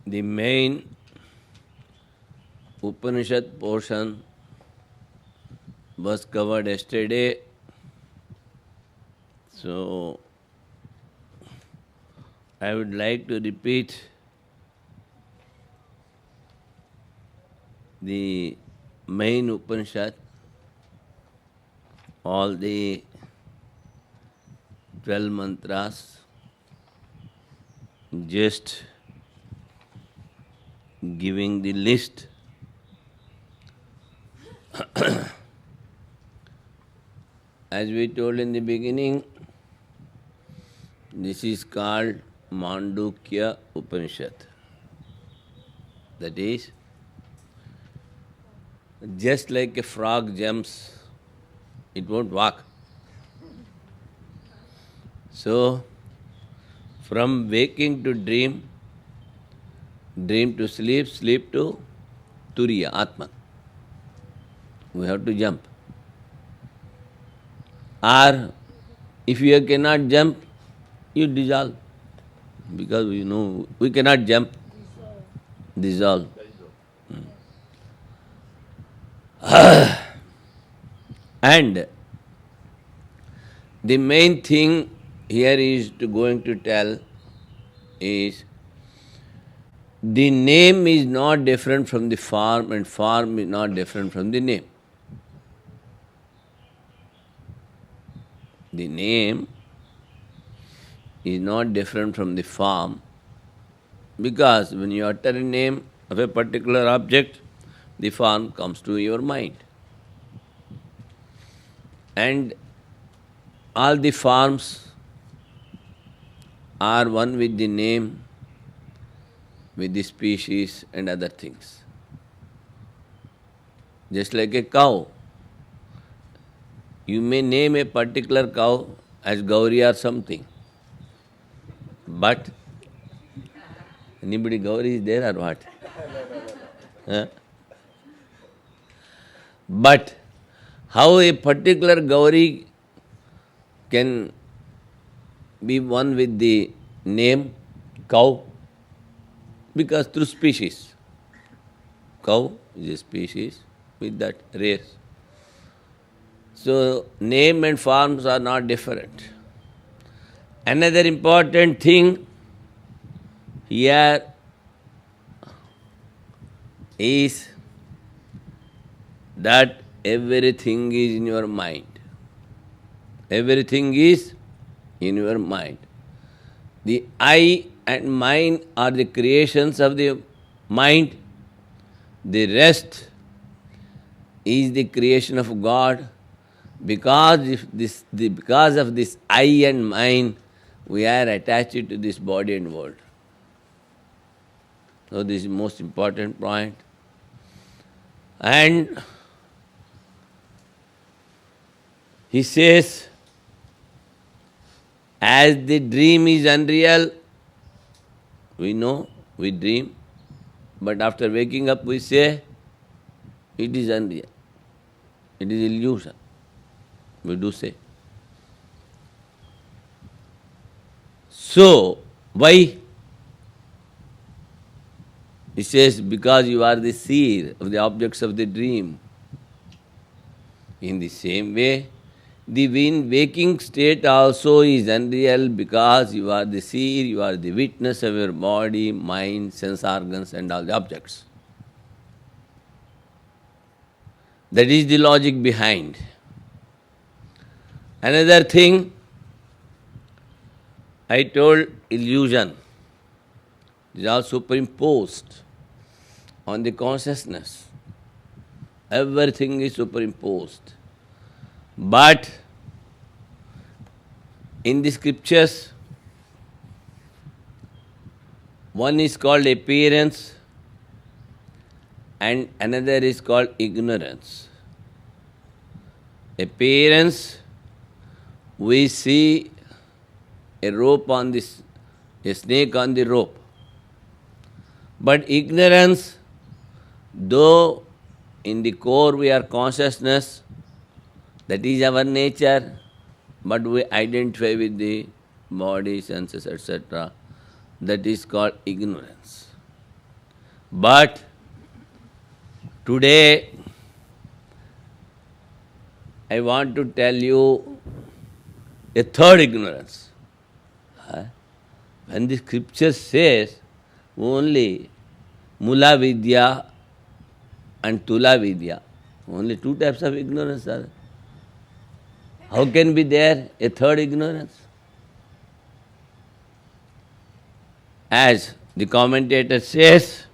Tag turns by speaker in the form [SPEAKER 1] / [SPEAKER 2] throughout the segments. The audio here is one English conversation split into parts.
[SPEAKER 1] The main Upanishad portion was covered yesterday, so I would like to repeat the main Upanishad, all the 12 mantras, just giving the list. As we told in the beginning, this is called Mandukya Upanishad. That is, just like a frog jumps, it won't walk. So, from waking to dream, dream to sleep, sleep to Turiya, Atman. We have to jump. Or, if you cannot jump, you dissolve. Because you know, we cannot jump. Dissolve. And the main thing here is going to tell is the name is not different from the form and form is not different from the name. The name is not different from the form because when you utter a name of a particular object, the form comes to your mind. And all the forms are one with the name, with the species and other things. Just like a cow. You may name a particular cow as Gauri or something. But, anybody Gauri is there or what? Huh? But, how a particular Gauri can be one with the name cow? Because through species. Cow is a species with that race. So, name and forms are not different. Another important thing here is that everything is in your mind. Everything is in your mind. The I and mind are the creations of the mind. The rest is the creation of God. Because of this I and mind, we are attached to this body and world. So this is the most important point. And he says, as the dream is unreal, we know, we dream, but after waking up we say, it is unreal, it is illusion. We do say. So, why? He says, because you are the seer of the objects of the dream. In the same way, the waking state also is unreal because you are the seer, you are the witness of your body, mind, sense organs and all the objects. That is the logic behind. Another thing, I told illusion is all superimposed on the consciousness. Everything is superimposed. But in the scriptures, one is called appearance and another is called ignorance. Appearance, we see a rope on this, a snake on the rope. But ignorance, though in the core we are consciousness, that is our nature, but we identify with the body, senses, etc. That is called ignorance. But today I want to tell you a third ignorance. When the scripture says only Mula Vidya and Tula Vidya, only two types of ignorance are there. How can be there a third ignorance? As the commentator says,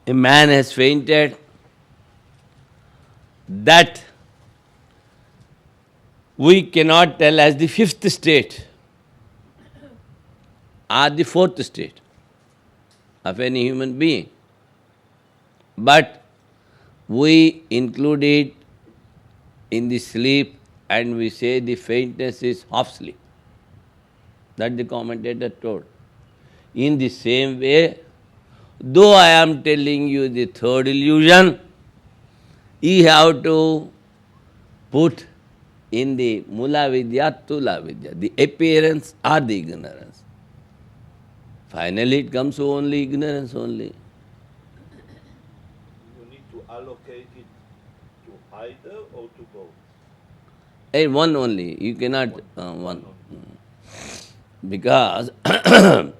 [SPEAKER 1] a man has fainted, that we cannot tell as the fifth state or the fourth state of any human being. But we include it in the sleep and we say the faintness is half sleep. That the commentator told. In the same way, though I am telling you the third illusion, you have to put in the Mula Vidya, Tula Vidya, the appearance or the ignorance. Finally it comes to only ignorance only.
[SPEAKER 2] You need to allocate it to either or to both?
[SPEAKER 1] One only, you cannot one. Because it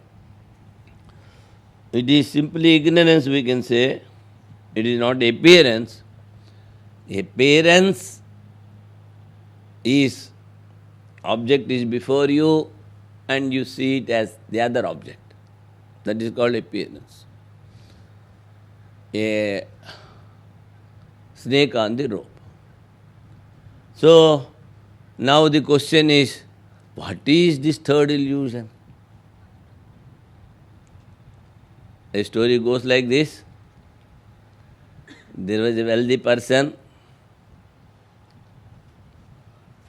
[SPEAKER 1] is simply ignorance, we can say. It is not appearance. Appearance is, object is before you and you see it as the other object. That is called appearance. A snake on the rope. So, now the question is, what is this third illusion? A story goes like this. There was a wealthy person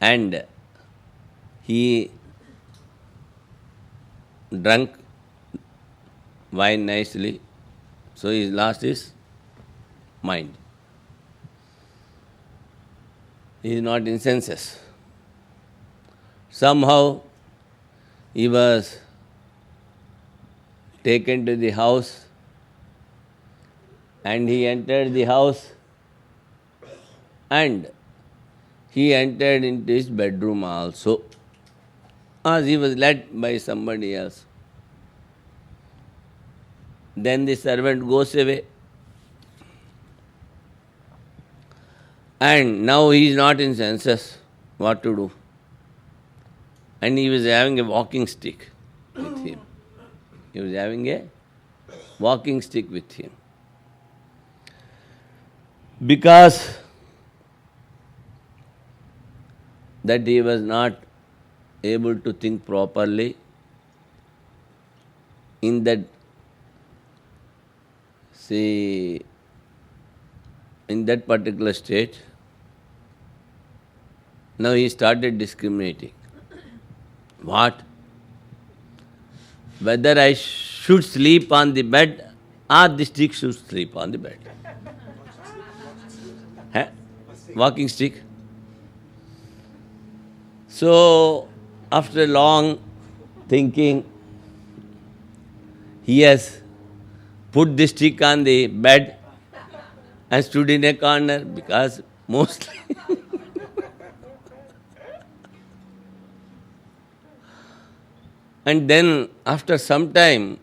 [SPEAKER 1] and he drank wine nicely, so he lost his mind. He is not in senses. Somehow he was taken to the house and he entered the house and he entered into his bedroom also, as he was led by somebody else. Then the servant goes away. And now he is not in senses. What to do? And he was having a walking stick with him. He was having a walking stick with him. Because that he was not able to think properly, in that, say, in that particular state, now he started discriminating. What? Whether I should sleep on the bed or the stick should sleep on the bed. Huh? Walking stick. So, after long thinking, he has put the stick on the bed and stood in a corner, because mostly and then after some time,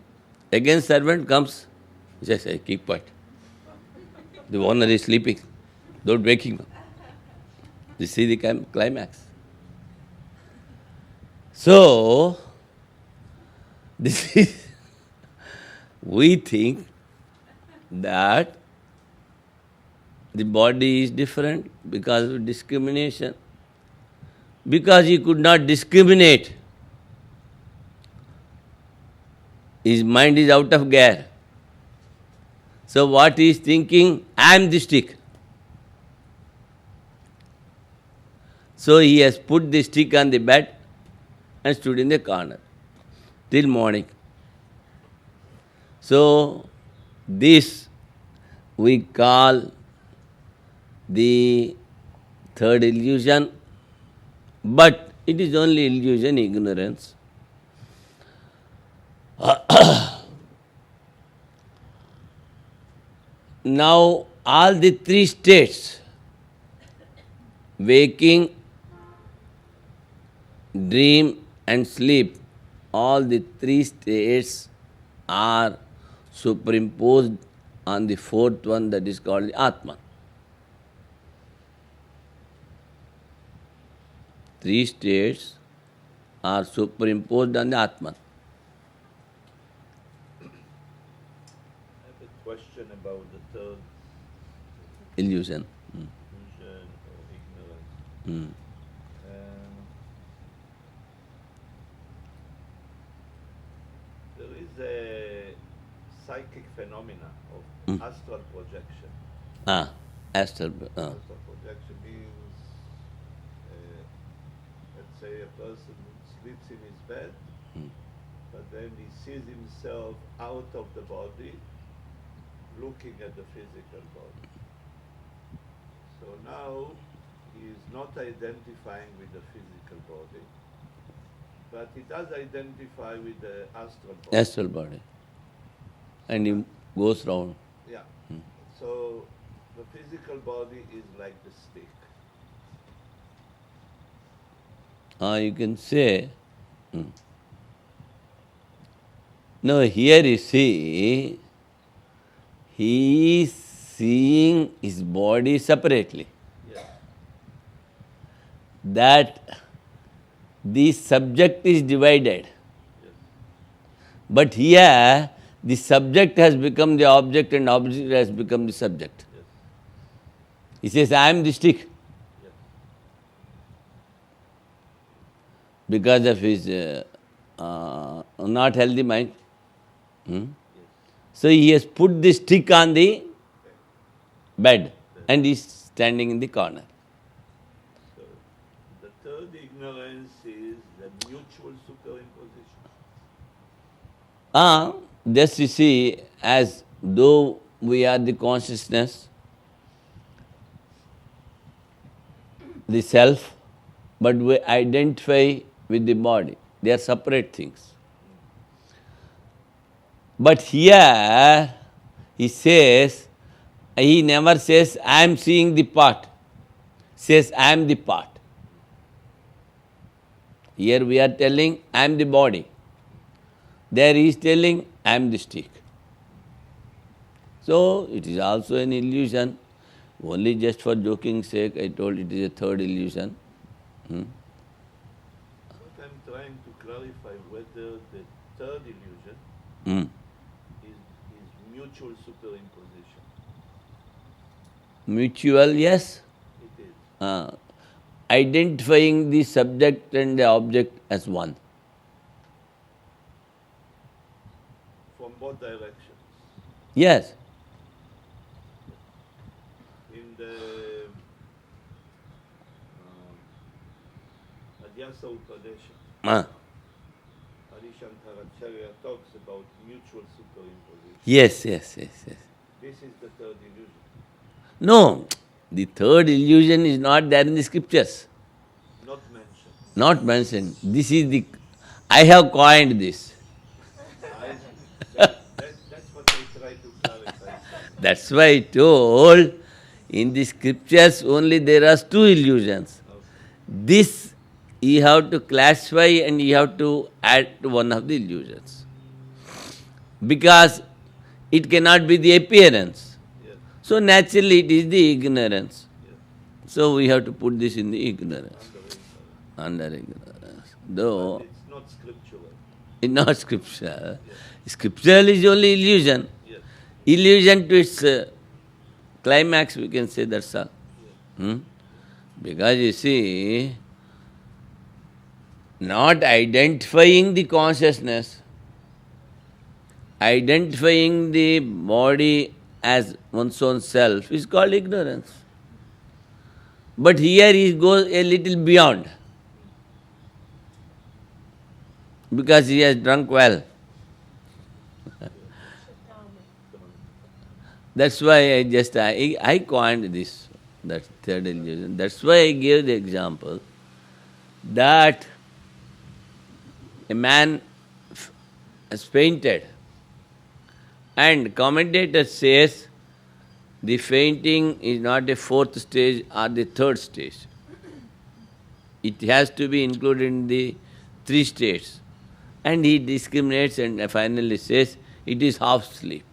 [SPEAKER 1] again servant comes, he says, "Hey, keep quiet. The owner is sleeping. Don't wake him up." You see the climax. So, this is, we think that the body is different because of discrimination. Because he could not discriminate, his mind is out of gear. So what he is thinking? I am the stick. So he has put the stick on the bed and stood in the corner till morning. So this we call the third illusion, but it is only illusion, ignorance. Now all the three states, waking, dream and sleep, all the three states are superimposed on the fourth one, that is called the Atman. Three states are superimposed on the Atman.
[SPEAKER 2] I have a question about the third
[SPEAKER 1] Illusion.
[SPEAKER 2] illusion or ignorance.
[SPEAKER 1] Mm.
[SPEAKER 2] Um, there is a psychic phenomena of astral projection.
[SPEAKER 1] Astral.
[SPEAKER 2] Astral projection means, let's say, a person sleeps in his bed, but then he sees himself out of the body, looking at the physical body. So now he is not identifying with the physical body, but he does identify with the astral body.
[SPEAKER 1] Astral body. And he goes round.
[SPEAKER 2] Yeah. So the physical body is like the stick.
[SPEAKER 1] You can say. No, here you see, he is seeing his body separately.
[SPEAKER 2] Yes.
[SPEAKER 1] That the subject is divided.
[SPEAKER 2] Yes.
[SPEAKER 1] But here, the subject has become the object and object has become the subject.
[SPEAKER 2] Yes.
[SPEAKER 1] He says, I am the stick.
[SPEAKER 2] Yes.
[SPEAKER 1] Because of his not healthy mind.
[SPEAKER 2] Yes.
[SPEAKER 1] So he has put the stick on the bed and he is standing in the corner.
[SPEAKER 2] So the third ignorance is the mutual superimposition.
[SPEAKER 1] Just you see, as though we are the consciousness, the self, but we identify with the body. They are separate things. But here, he says, he never says, I am seeing the part. Says, I am the part. Here we are telling, I am the body. There he is telling, I am the stick. So, it is also an illusion. Only just for joking sake, I told it is a third illusion.
[SPEAKER 2] But I'm trying to clarify whether the third illusion is mutual superimposition.
[SPEAKER 1] Mutual, yes.
[SPEAKER 2] It is.
[SPEAKER 1] Identifying the subject and the object as one.
[SPEAKER 2] From both directions.
[SPEAKER 1] Yes.
[SPEAKER 2] In the Adhyasa Upadesha, Adi Shankaracharya talks about mutual superimposition.
[SPEAKER 1] Yes.
[SPEAKER 2] This is the third illusion.
[SPEAKER 1] No, the third illusion is not there in the scriptures.
[SPEAKER 2] Not mentioned.
[SPEAKER 1] Not mentioned. This is the... I have coined this.
[SPEAKER 2] That's what I try to clarify.
[SPEAKER 1] That's why I told, in the scriptures only there are two illusions.
[SPEAKER 2] Okay.
[SPEAKER 1] This you have to classify and you have to add to one of the illusions. Because it cannot be the appearance.
[SPEAKER 2] Yes.
[SPEAKER 1] So naturally it is the ignorance.
[SPEAKER 2] Yes.
[SPEAKER 1] So we have to put this in the ignorance.
[SPEAKER 2] Under
[SPEAKER 1] Under ignorance. Though
[SPEAKER 2] But it's not scriptural.
[SPEAKER 1] it's not scripture. Scriptural is only illusion.
[SPEAKER 2] Yes.
[SPEAKER 1] Illusion to its climax, we can say, that's all. Because you see, not identifying the consciousness, identifying the body as one's own self is called ignorance. But here he goes a little beyond, because he has drunk well. That's why I coined this, that third illusion. That's why I gave the example that a man has fainted and commentator says the fainting is not a fourth stage or the third stage. It has to be included in the three states. And he discriminates and finally says it is half sleep.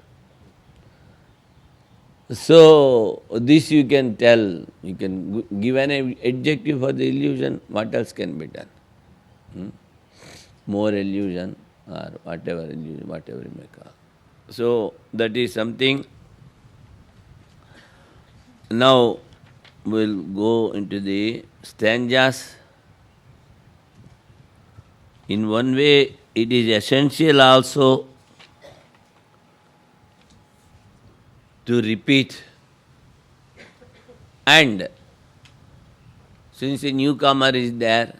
[SPEAKER 1] So, this you can tell, you can give an adjective for the illusion, what else can be done? More illusion or whatever illusion, whatever you may call. So, that is something. Now, we'll go into the stanzas. In one way, it is essential also to repeat. And since a newcomer is there,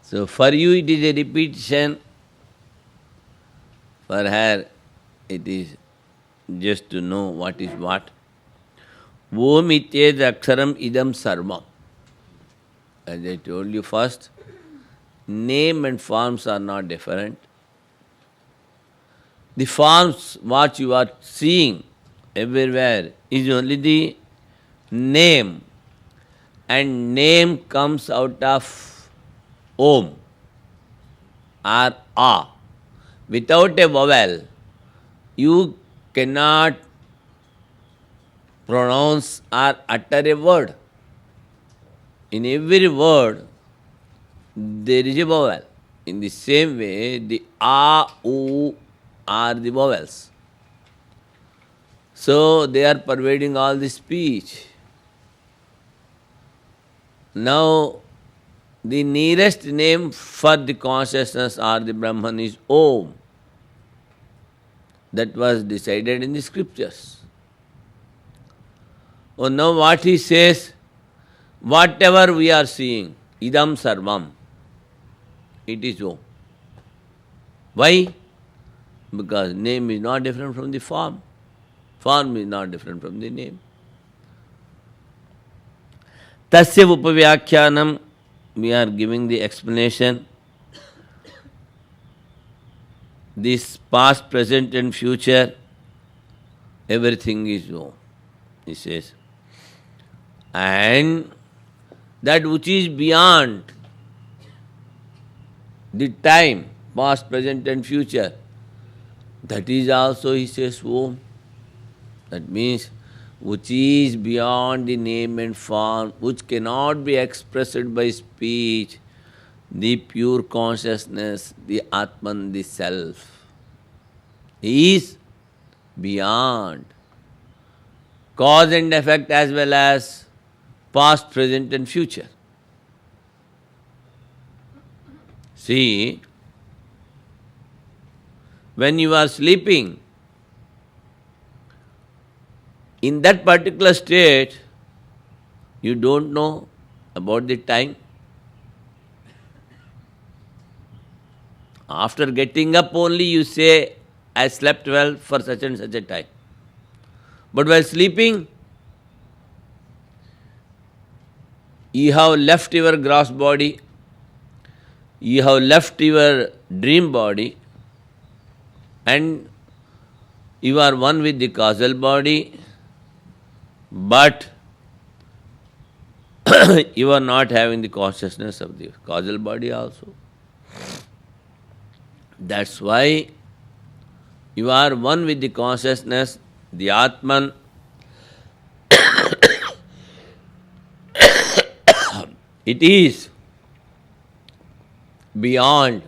[SPEAKER 1] so for you it is a repetition, for her it is just to know what is what. Om ityed aksharam idam sarvam. As I told you first, name and forms are not different. The forms what you are seeing everywhere is only the name, and name comes out of Om or A. Without a vowel, you cannot pronounce or utter a word. In every word, there is a vowel. In the same way, the A, U are the vowels. So, they are pervading all the speech. Now, the nearest name for the consciousness or the Brahman is Om. That was decided in the scriptures. Oh, now what he says, whatever we are seeing, idam sarvam, it is Om. Why? Because name is not different from the form. Form is not different from the name. Tasya upavyakyanam, we are giving the explanation. This past, present and future, everything is Om, he says. And that which is beyond the time, past, present and future, that is also, he says, Om. That means, which is beyond the name and form, which cannot be expressed by speech, the pure consciousness, the Atman, the Self, is beyond cause and effect as well as past, present and future. See, when you are sleeping, in that particular state, you don't know about the time. After getting up only you say, I slept well for such and such a time. But while sleeping, you have left your gross body, you have left your dream body, and you are one with the causal body, but you are not having the consciousness of the causal body also. That's why you are one with the consciousness, the Atman. It is beyond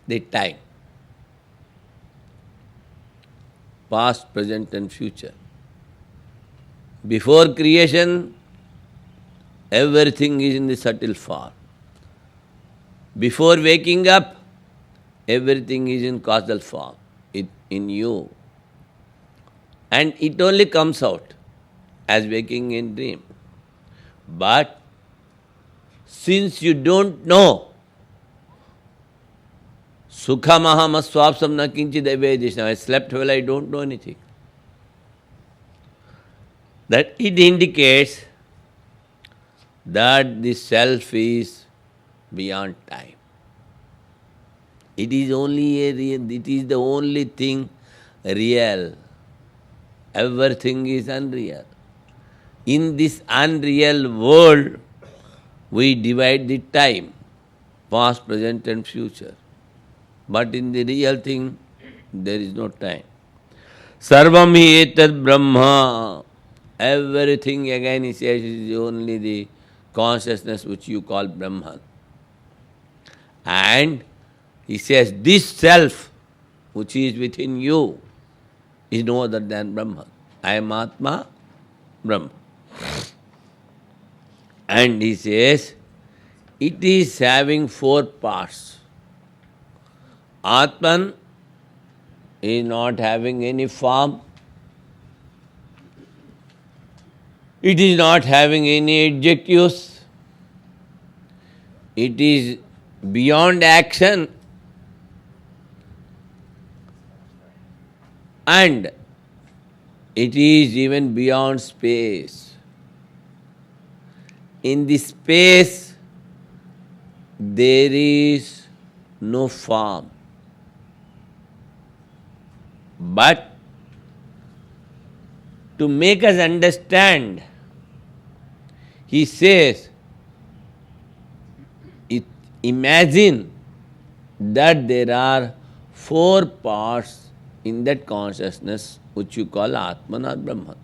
[SPEAKER 1] the time, past, present and future. Before creation, everything is in the subtle form. Before waking up, everything is in causal form, in you. And it only comes out as waking in dream. But since you don't know, Sukha mahama swapsam na kinchid avedishna, I slept well, I don't know anything. That it indicates that the self is beyond time. It is only it is the only thing real. Everything is unreal. In this unreal world, we divide the time, past, present and future. But in the real thing, there is no time. Sarvam hi etat Brahma. Everything again he says is only the consciousness which you call Brahman. And he says this self which is within you is no other than Brahman. I am Atma, Brahma. And he says it is having four parts. Atman is not having any form. It is not having any adjectives. It is beyond action. And it is even beyond space. In the space, there is no form. But to make us understand, he says, imagine that there are four parts in that consciousness which you call Atman or Brahman.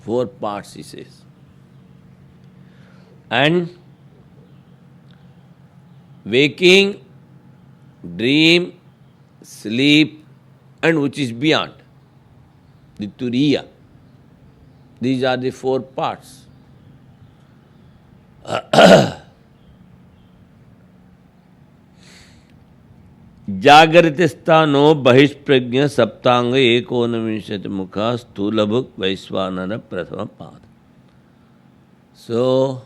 [SPEAKER 1] Four parts, he says. And waking, dream, sleep, and which is beyond, the Turiya. These are the four parts. जागृति स्थानो बहिष्प्रज्ञ सप्तांग एकोनविंशति मुखा स्थूलभुक वैश्वानर प्रथम पाद. So,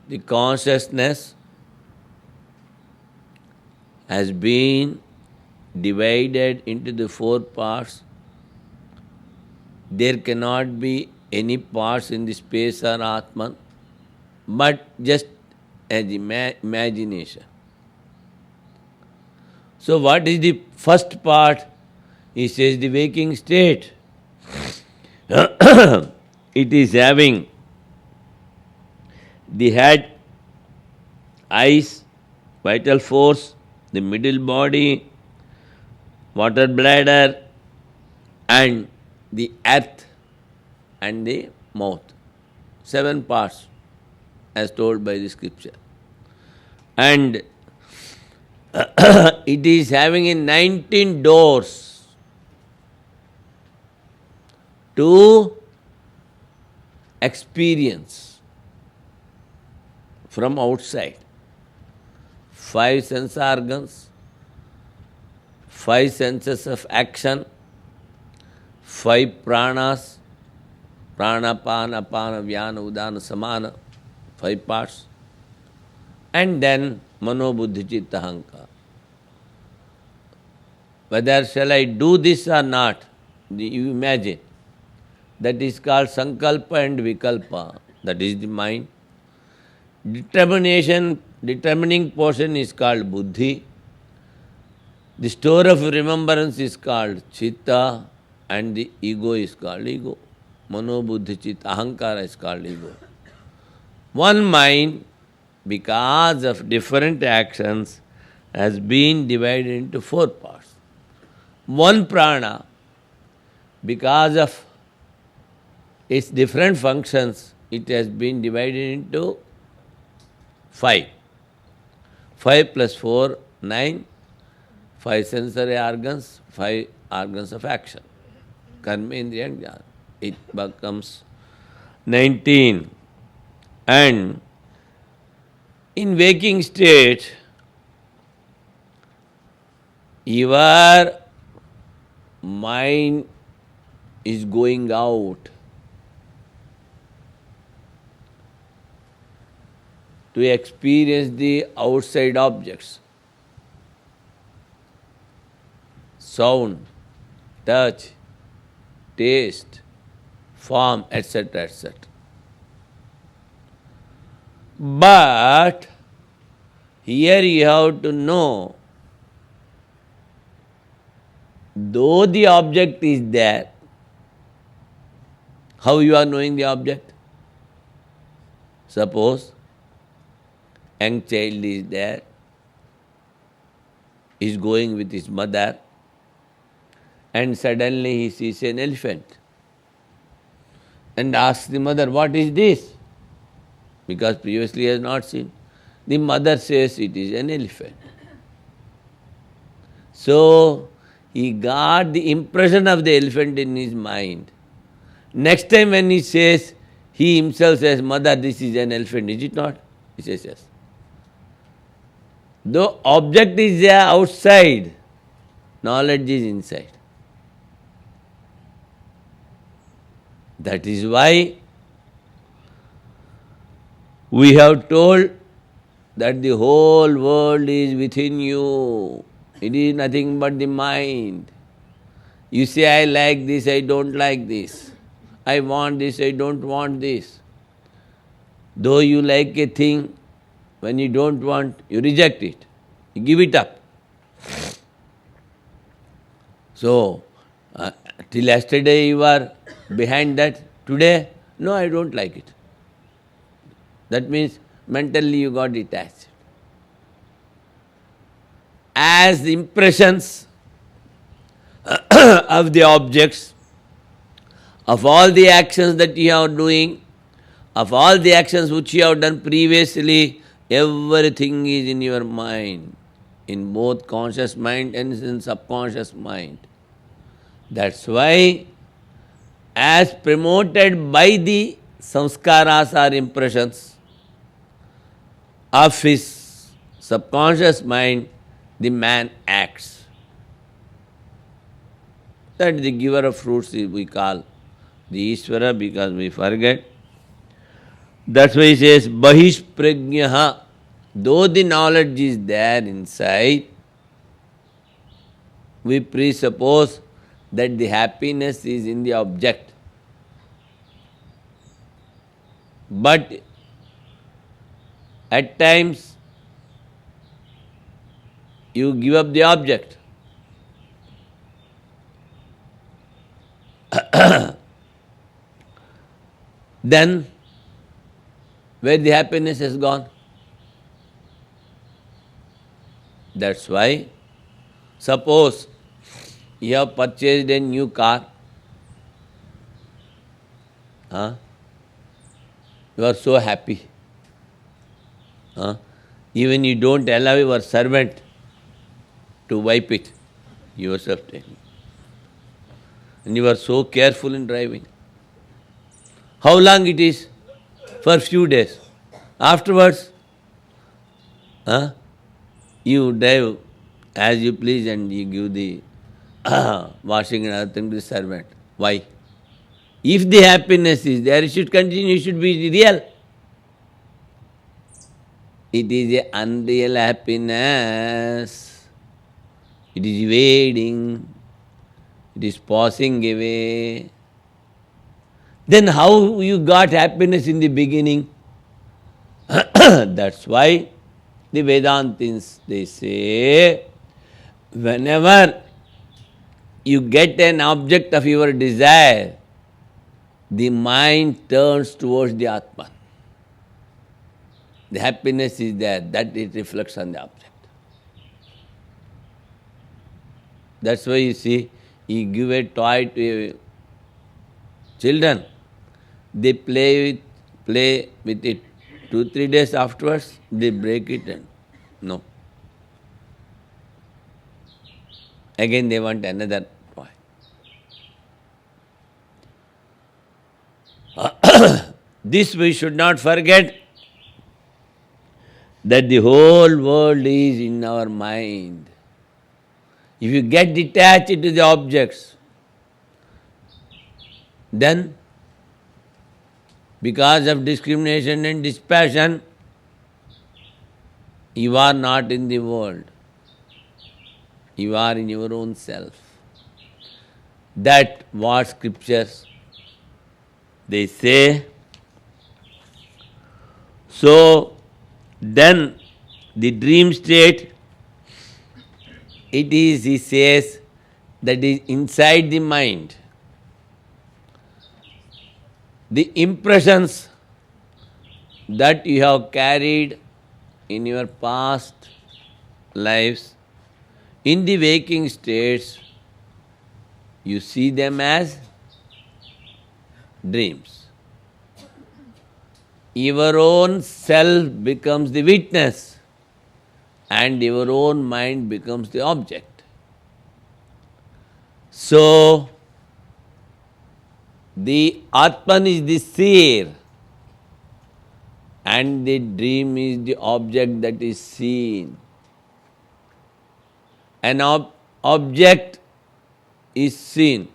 [SPEAKER 1] the consciousness has been divided into the four parts. There cannot be any parts in the space or Atman, but just as imagination. So what is the first part? He says the waking state. It is having the head, eyes, vital force, the middle body, water bladder, and the earth and the mouth. 7 parts as told by the scripture. And it is having in 19 doors to experience from outside. 5 sense organs, 5 senses of action, 5 pranas, prana, pana, apana, vyana, udana, samana, 5 parts, and then mano, buddhi, chitta, ahankara. Whether shall I do this or not, you imagine. That is called sankalpa and vikalpa. That is the mind. Determining portion is called buddhi. The store of remembrance is called chitta, and the ego is called ego. Mano, buddhi, chitta, ahankara is called ego. One mind, because of different actions, has been divided into 4 parts. One prana, because of its different functions, it has been divided into 5. 5 plus 4, 9. 5 sensory organs, 5 organs of action. Karma, indriya and jnana. It becomes 19. And in waking state, your mind is going out to experience the outside objects. Sound, touch, taste, form, etc., etc. But Here you have to know, though the object is there, how you are knowing the object? Suppose young child is there, is going with his mother, and suddenly he sees an elephant and asks the mother, "What is this?" Because previously he has not seen. The mother says it is an elephant. So he got the impression of the elephant in his mind. Next time when he says, he himself says, "Mother, this is an elephant, is it not?" He says, "Yes." Though object is there outside, knowledge is inside. That is why we have told that the whole world is within you. It is nothing but the mind. You say, "I like this, I don't like this. I want this, I don't want this." Though you like a thing, when you don't want, you reject it. You give it up. So, till yesterday you were behind that. Today, no, I don't like it. That means mentally you got detached. As the impressions of the objects, of all the actions that you are doing, of all the actions which you have done previously, everything is in your mind, in both conscious mind and in subconscious mind. That's why, as promoted by the samskaras or impressions of his subconscious mind, the man acts. That the giver of fruits we call the Ishvara, because we forget. That's why he says, Bahish prajnaha. Though the knowledge is there inside, we presuppose that the happiness is in the object. But at times, you give up the object. Then, where the happiness has gone? That's why, suppose you have purchased a new car, you are so happy. Even you don't allow your servant to wipe it, yourself taking. And you are so careful in driving. How long it is? For few days. Afterwards, you drive as you please and you give the washing and other thing to the servant. Why? If the happiness is there, it should continue, it should be real. It is an unreal happiness. It is evading. It is passing away. Then how you got happiness in the beginning? That's why the Vedantins, they say, whenever you get an object of your desire, the mind turns towards the Atman. The happiness is there, that it reflects on the object. That's why you see, you give a toy to children, they play with it. 2-3 days afterwards, they break it and no. Again they want another toy. This we should not forget, that the whole world is in our mind. If you get detached to the objects, then because of discrimination and dispassion, you are not in the world. You are in your own self. That what scriptures they say. So then The dream state, it is, he says, that is inside the mind. The impressions that you have carried in your past lives, in the waking states, you see them as dreams. Your own self becomes the witness and your own mind becomes the object. So, the Atman is the seer and the dream is the object that is seen. An object is seen.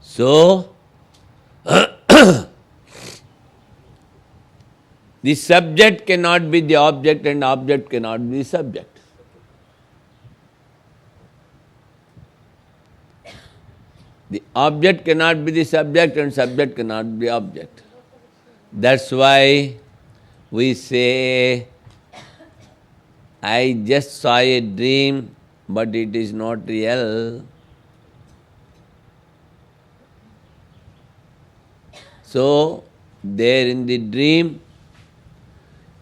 [SPEAKER 1] So, the subject cannot be the object and object cannot be the subject. The object cannot be the subject and subject cannot be object. That's why we say, I just saw a dream, but it is not real. So, there in the dream,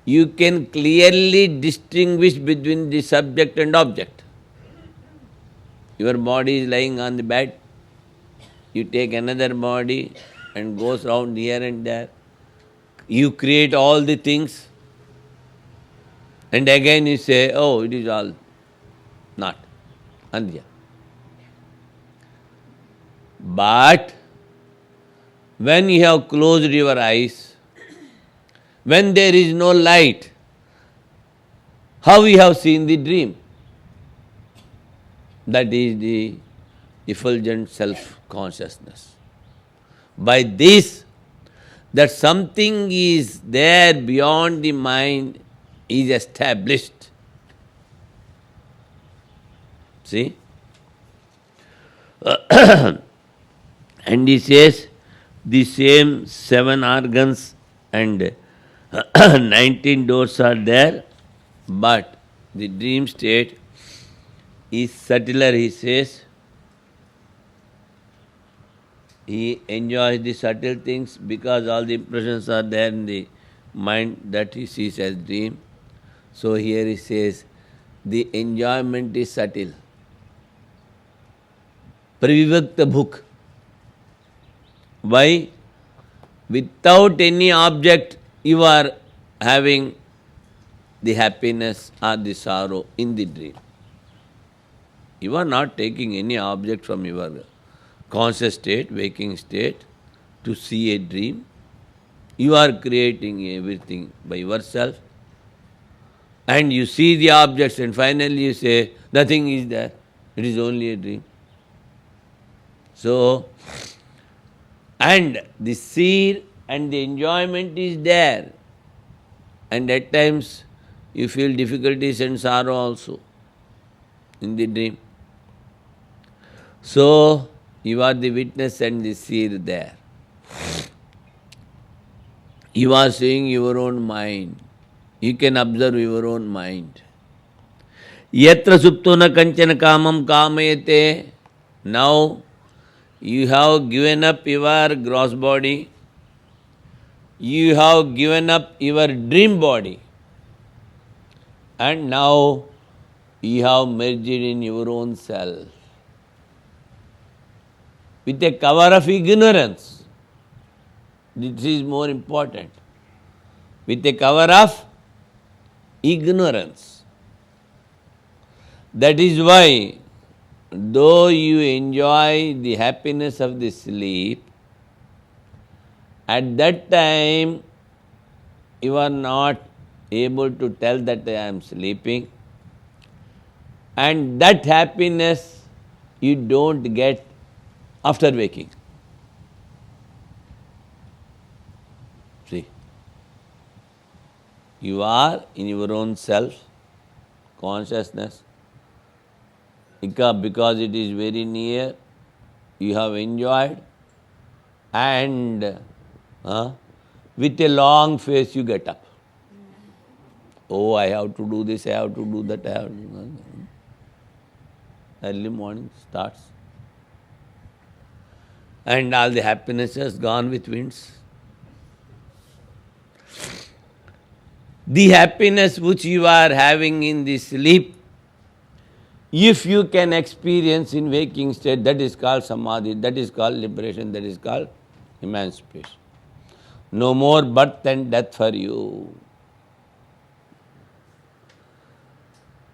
[SPEAKER 1] you can clearly distinguish between the subject and object. Your body is lying on the bed. You take another body and goes round here and there. You create all the things. And again you say, oh, it is all not. Andhya. But when you have closed your eyes, when there is no light, how you have seen the dream? That is the effulgent self-consciousness. By this, that something is there beyond the mind is established. See? And he says, the same 7 organs and 19 doors are there, but the dream state is subtler, he says. He enjoys the subtle things because all the impressions are there in the mind that he sees as dream. So here he says, the enjoyment is subtle. Pravivakta bhuk. Why? Without any object, you are having the happiness or the sorrow in the dream. You are not taking any object from your conscious state, waking state, to see a dream. You are creating everything by yourself. And you see the objects and finally you say, nothing is there. It is only a dream. So, and the seer and the enjoyment is there. And at times you feel difficulties and sorrow also in the dream. So, you are the witness and the seer there. You are seeing your own mind. You can observe your own mind. Yatra supto na kanchana kamam kamayate. Now, you have given up your gross body. You have given up your dream body. And now, you have merged in your own self. With a cover of ignorance. This is more important. With a cover of ignorance. That is why, though you enjoy the happiness of the sleep, at that time you are not able to tell that I am sleeping, and that happiness you don't get after waking. See, you are in your own self, consciousness, because it is very near, you have enjoyed, and with a long face you get up. Oh, I have to do this, I have to do that, I have to do that. Early morning starts. And all the happiness has gone with winds. The happiness which you are having in the sleep, if you can experience in waking state, that is called samadhi, that is called liberation, that is called emancipation. No more birth and death for you.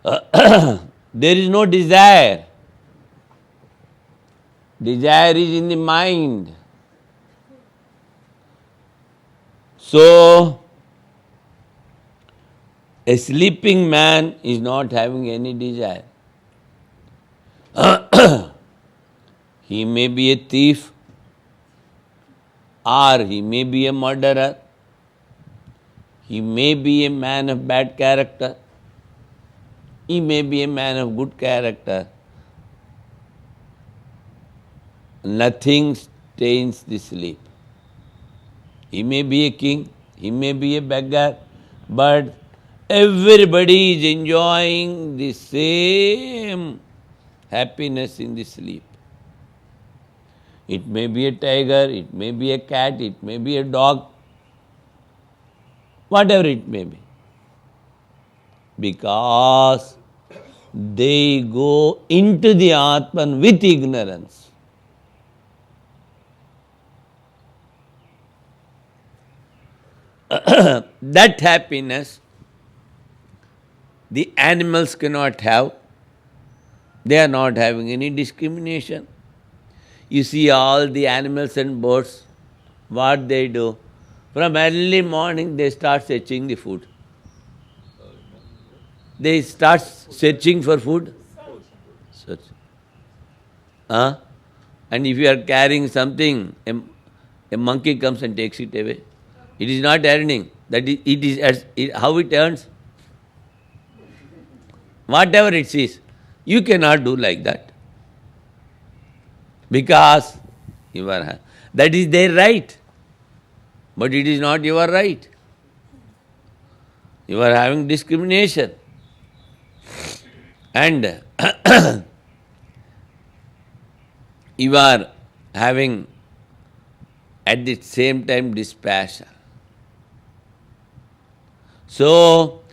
[SPEAKER 1] There is no desire. Desire is in the mind. So, a sleeping man is not having any desire. He may be a thief, or he may be a murderer, he may be a man of bad character, he may be a man of good character. Nothing stains the sleep. He may be a king, he may be a beggar, but everybody is enjoying the same happiness in the sleep. It may be a tiger, it may be a cat, it may be a dog, whatever it may be. Because they go into the Atman with ignorance. That happiness the animals cannot have. They are not having any discrimination. You see all the animals and birds, what they do? From early morning they start searching the food. They start searching for food. Search. And if you are carrying something, a monkey comes and takes it away. It is not earning. That is, how it earns? Whatever it sees, you cannot do like that. Because that is their right. But it is not your right. You are having discrimination. And you are having at the same time dispassion. So,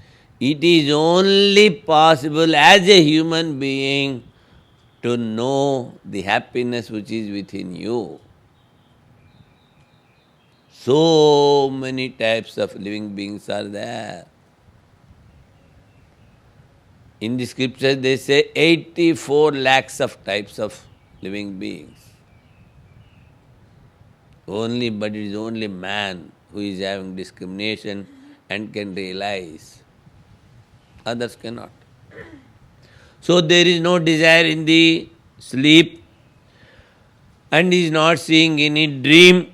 [SPEAKER 1] it is only possible as a human being to know the happiness which is within you. So many types of living beings are there. In the scriptures they say 84 lakhs of types of living beings. But it is only man who is having discrimination and can realize. Others cannot. So there is no desire in the sleep and he is not seeing any dream.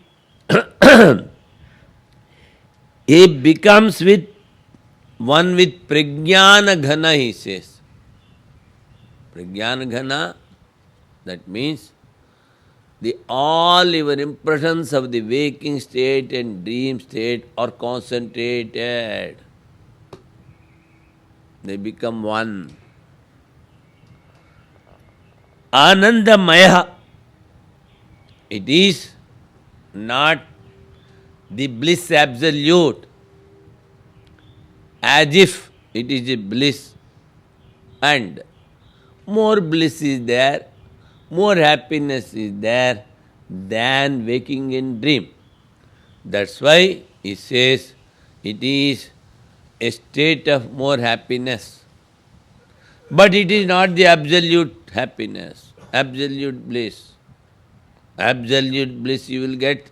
[SPEAKER 1] He becomes one with Pragyana Ghana, he says. Pragyana Ghana, that means all your impressions of the waking state and dream state are concentrated. They become one. Anandamaya. It is not the bliss absolute, as if it is a bliss, and more bliss is there, more happiness is there than waking in dream. That's why he says it is a state of more happiness. But it is not the absolute happiness, absolute bliss. Absolute bliss you will get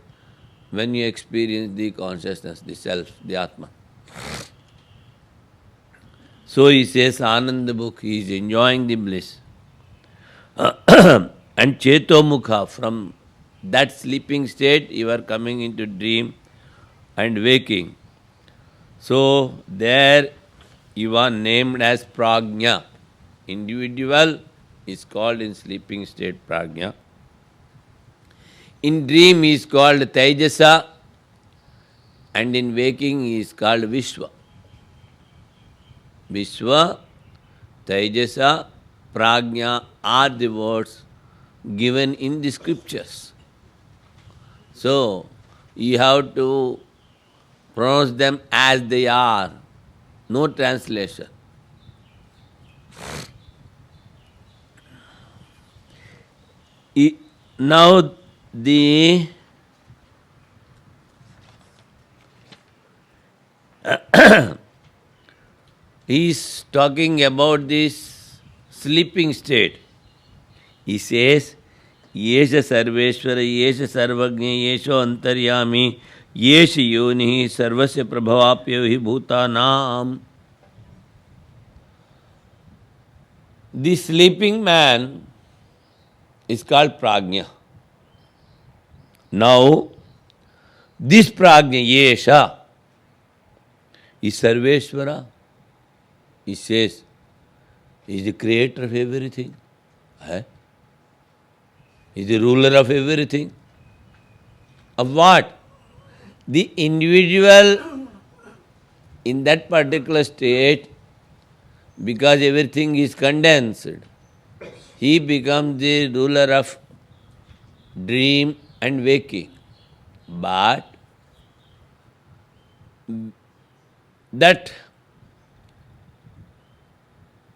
[SPEAKER 1] when you experience the consciousness, the self, the Atma. So he says, Ananda book, he is enjoying the bliss. And Cheto Mukha, from that sleeping state, you are coming into dream and waking. So there you are named as Prajna. Individual is called in sleeping state Prajna. In dream he is called Tejasa, and in waking he is called Vishwa. Vishwa, Tejasa, Prajna are the words given in the scriptures. So, you have to pronounce them as they are, no translation. Now, the he is talking about this sleeping state. He says, Yesha Sarveshwara, Yesha Sarvagnya, Yesha Antaryami, Yesha Yoni, Sarvasya Prabhavapyo hi Bhutanam. The sleeping man is called Prajna. Now, this Prajna, Yesha, is Sarveshwara. He says, he is the creator of everything. He is the ruler of everything. Of what? The individual in that particular state, because everything is condensed, he becomes the ruler of dream and waking. But that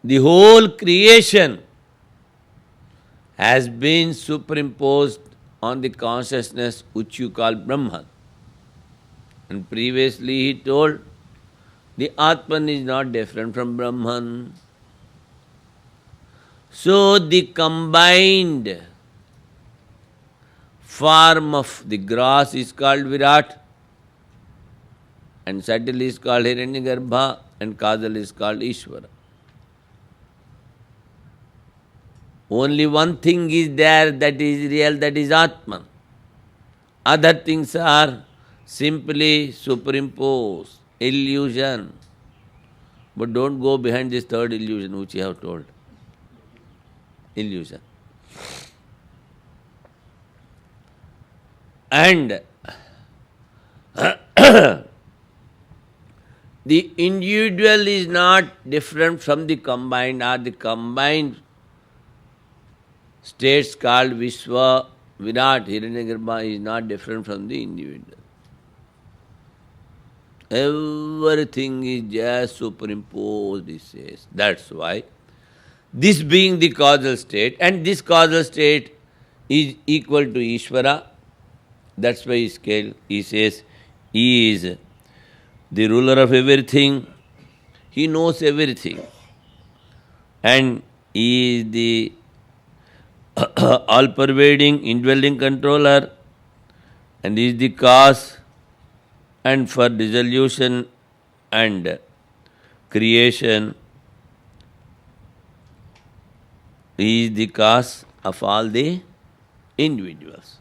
[SPEAKER 1] the whole creation has been superimposed on the consciousness which you call Brahman. And previously he told, the Atman is not different from Brahman. So the combined form of the grass is called Virat, and subtle is called Hiranyagarbha, and causal is called Ishvara. Only one thing is there that is real, that is Atman. Other things are simply superimposed, illusion. But don't go behind this third illusion which you have told. Illusion. And the individual is not different from the combined, or the combined states called Vishwa, Virat, Hiranyagarbha is not different from the individual. Everything is just superimposed, he says. That's why this being the causal state, and this causal state is equal to Ishvara. That's why he says he is the ruler of everything. He knows everything. And he is the all-pervading, indwelling controller, and is the cause and for dissolution and creation. He is the cause of all the individuals.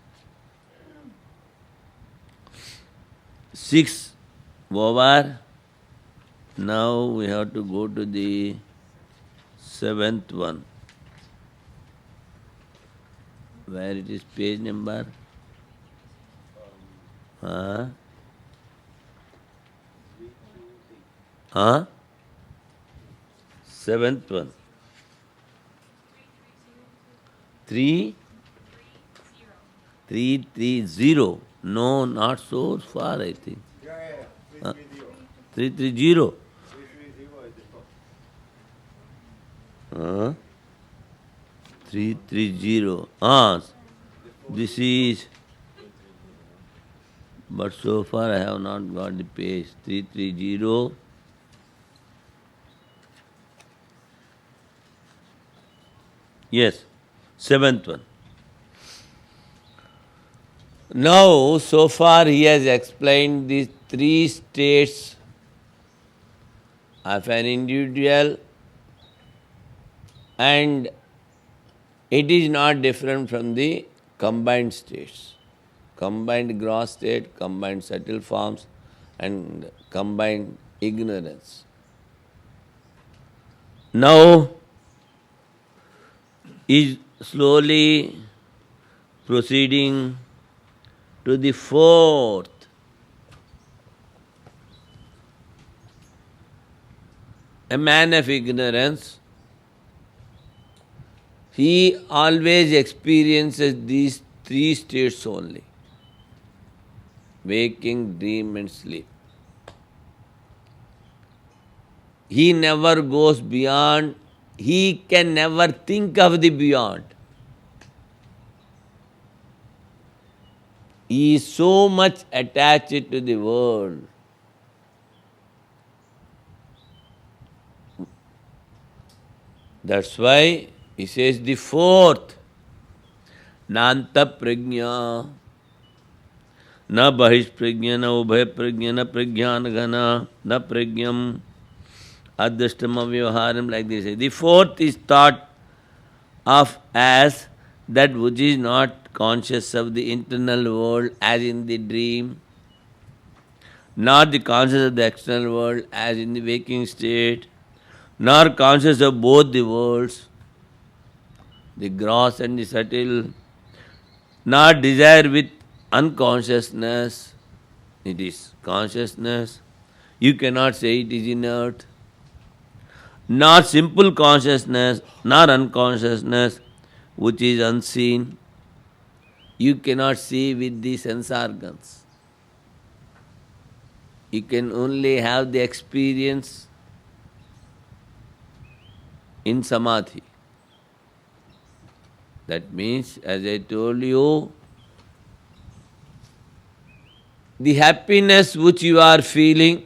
[SPEAKER 1] 6 over. Now we have to go to the 7th one. Where it is page number? Huh? 7th one. 330. No, not so far, I think. 330. 330. This is, but so far I have not got the page. 330. Yes, 7th one. Now, so far he has explained these 3 states of an individual, and it is not different from the combined states. Combined gross state, combined subtle forms, and combined ignorance. Now, is slowly proceeding to the 4th a man of ignorance, he always experiences these three states only: waking, dream, and sleep. He never goes beyond, he can never think of the beyond. He is so much attached to the world. That's why he says the fourth, Nanta prajna, na bahish prajna, na ubhay prajna, na prajnan ghana, na prajnam adhyastam vyavaharam, like this. The fourth is thought of as that which is not conscious of the internal world as in the dream, nor the conscious of the external world as in the waking state, nor conscious of both the worlds, the gross and the subtle, nor desire with unconsciousness. It is consciousness. You cannot say it is inert. Nor simple consciousness, nor unconsciousness, which is unseen. You cannot see with the sense organs. You can only have the experience in samadhi. That means, as I told you, the happiness which you are feeling,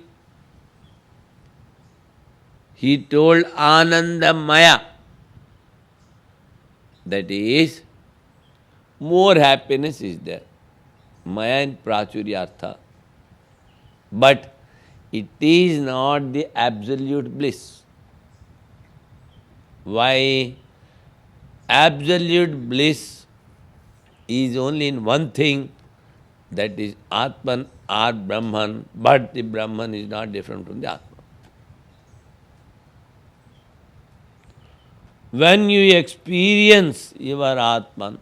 [SPEAKER 1] he told Anandamaya. That is, more happiness is there. Maya in Prachuryartha. But it is not the absolute bliss. Why? Absolute bliss is only in one thing, that is Atman or Brahman, but the Brahman is not different from the Atman. When you experience your Atman,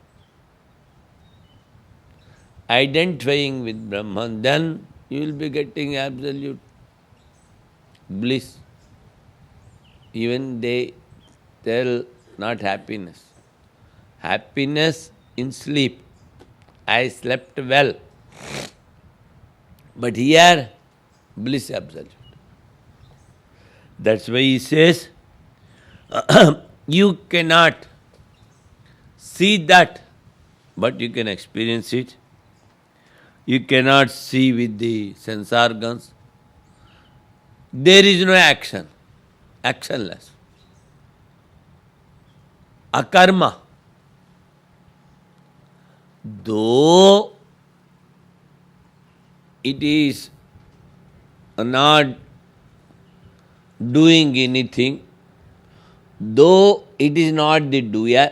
[SPEAKER 1] identifying with Brahman, then you will be getting absolute bliss. Even they tell not happiness. Happiness in sleep. I slept well. But here, bliss absolute. That's why he says, you cannot see that, but you can experience it. You cannot see with the sense organs. There is no action, actionless. Akarma. Though it is not doing anything, though it is not the doer,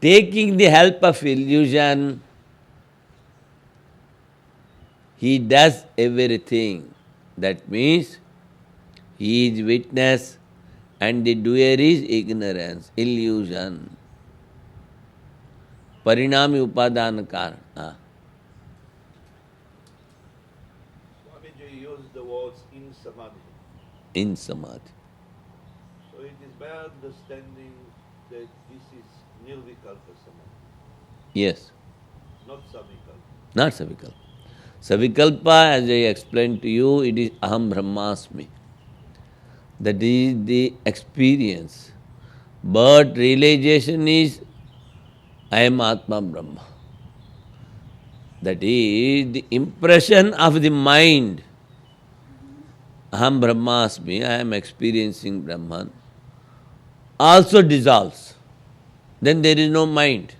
[SPEAKER 1] taking the help of illusion, he does everything. That means he is witness and the doer is ignorance, illusion. Parinami upadana karana.
[SPEAKER 2] Swamiji used the words in samadhi.
[SPEAKER 1] In samadhi.
[SPEAKER 2] So it is my understanding that this is nirvikalpa samadhi,
[SPEAKER 1] Yes.
[SPEAKER 2] not savikalpa.
[SPEAKER 1] Not savikalpa. Savikalpa, as I explained to you, it is aham brahmasmi. That is the experience. But realization is I am Atma Brahma. That is the impression of the mind. Aham brahmasmi, I am experiencing Brahman, also dissolves. Then there is no mind.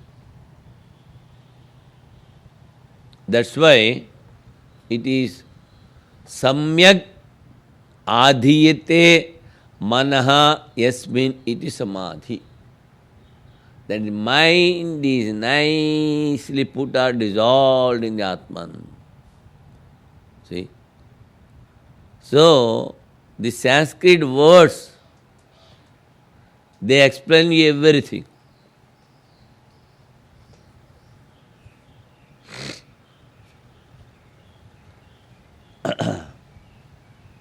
[SPEAKER 1] That's why it is samyak adhiyate manaha yasmin iti samadhi. That mind is nicely put or dissolved in the Atman. See? So, the Sanskrit words, they explain you everything.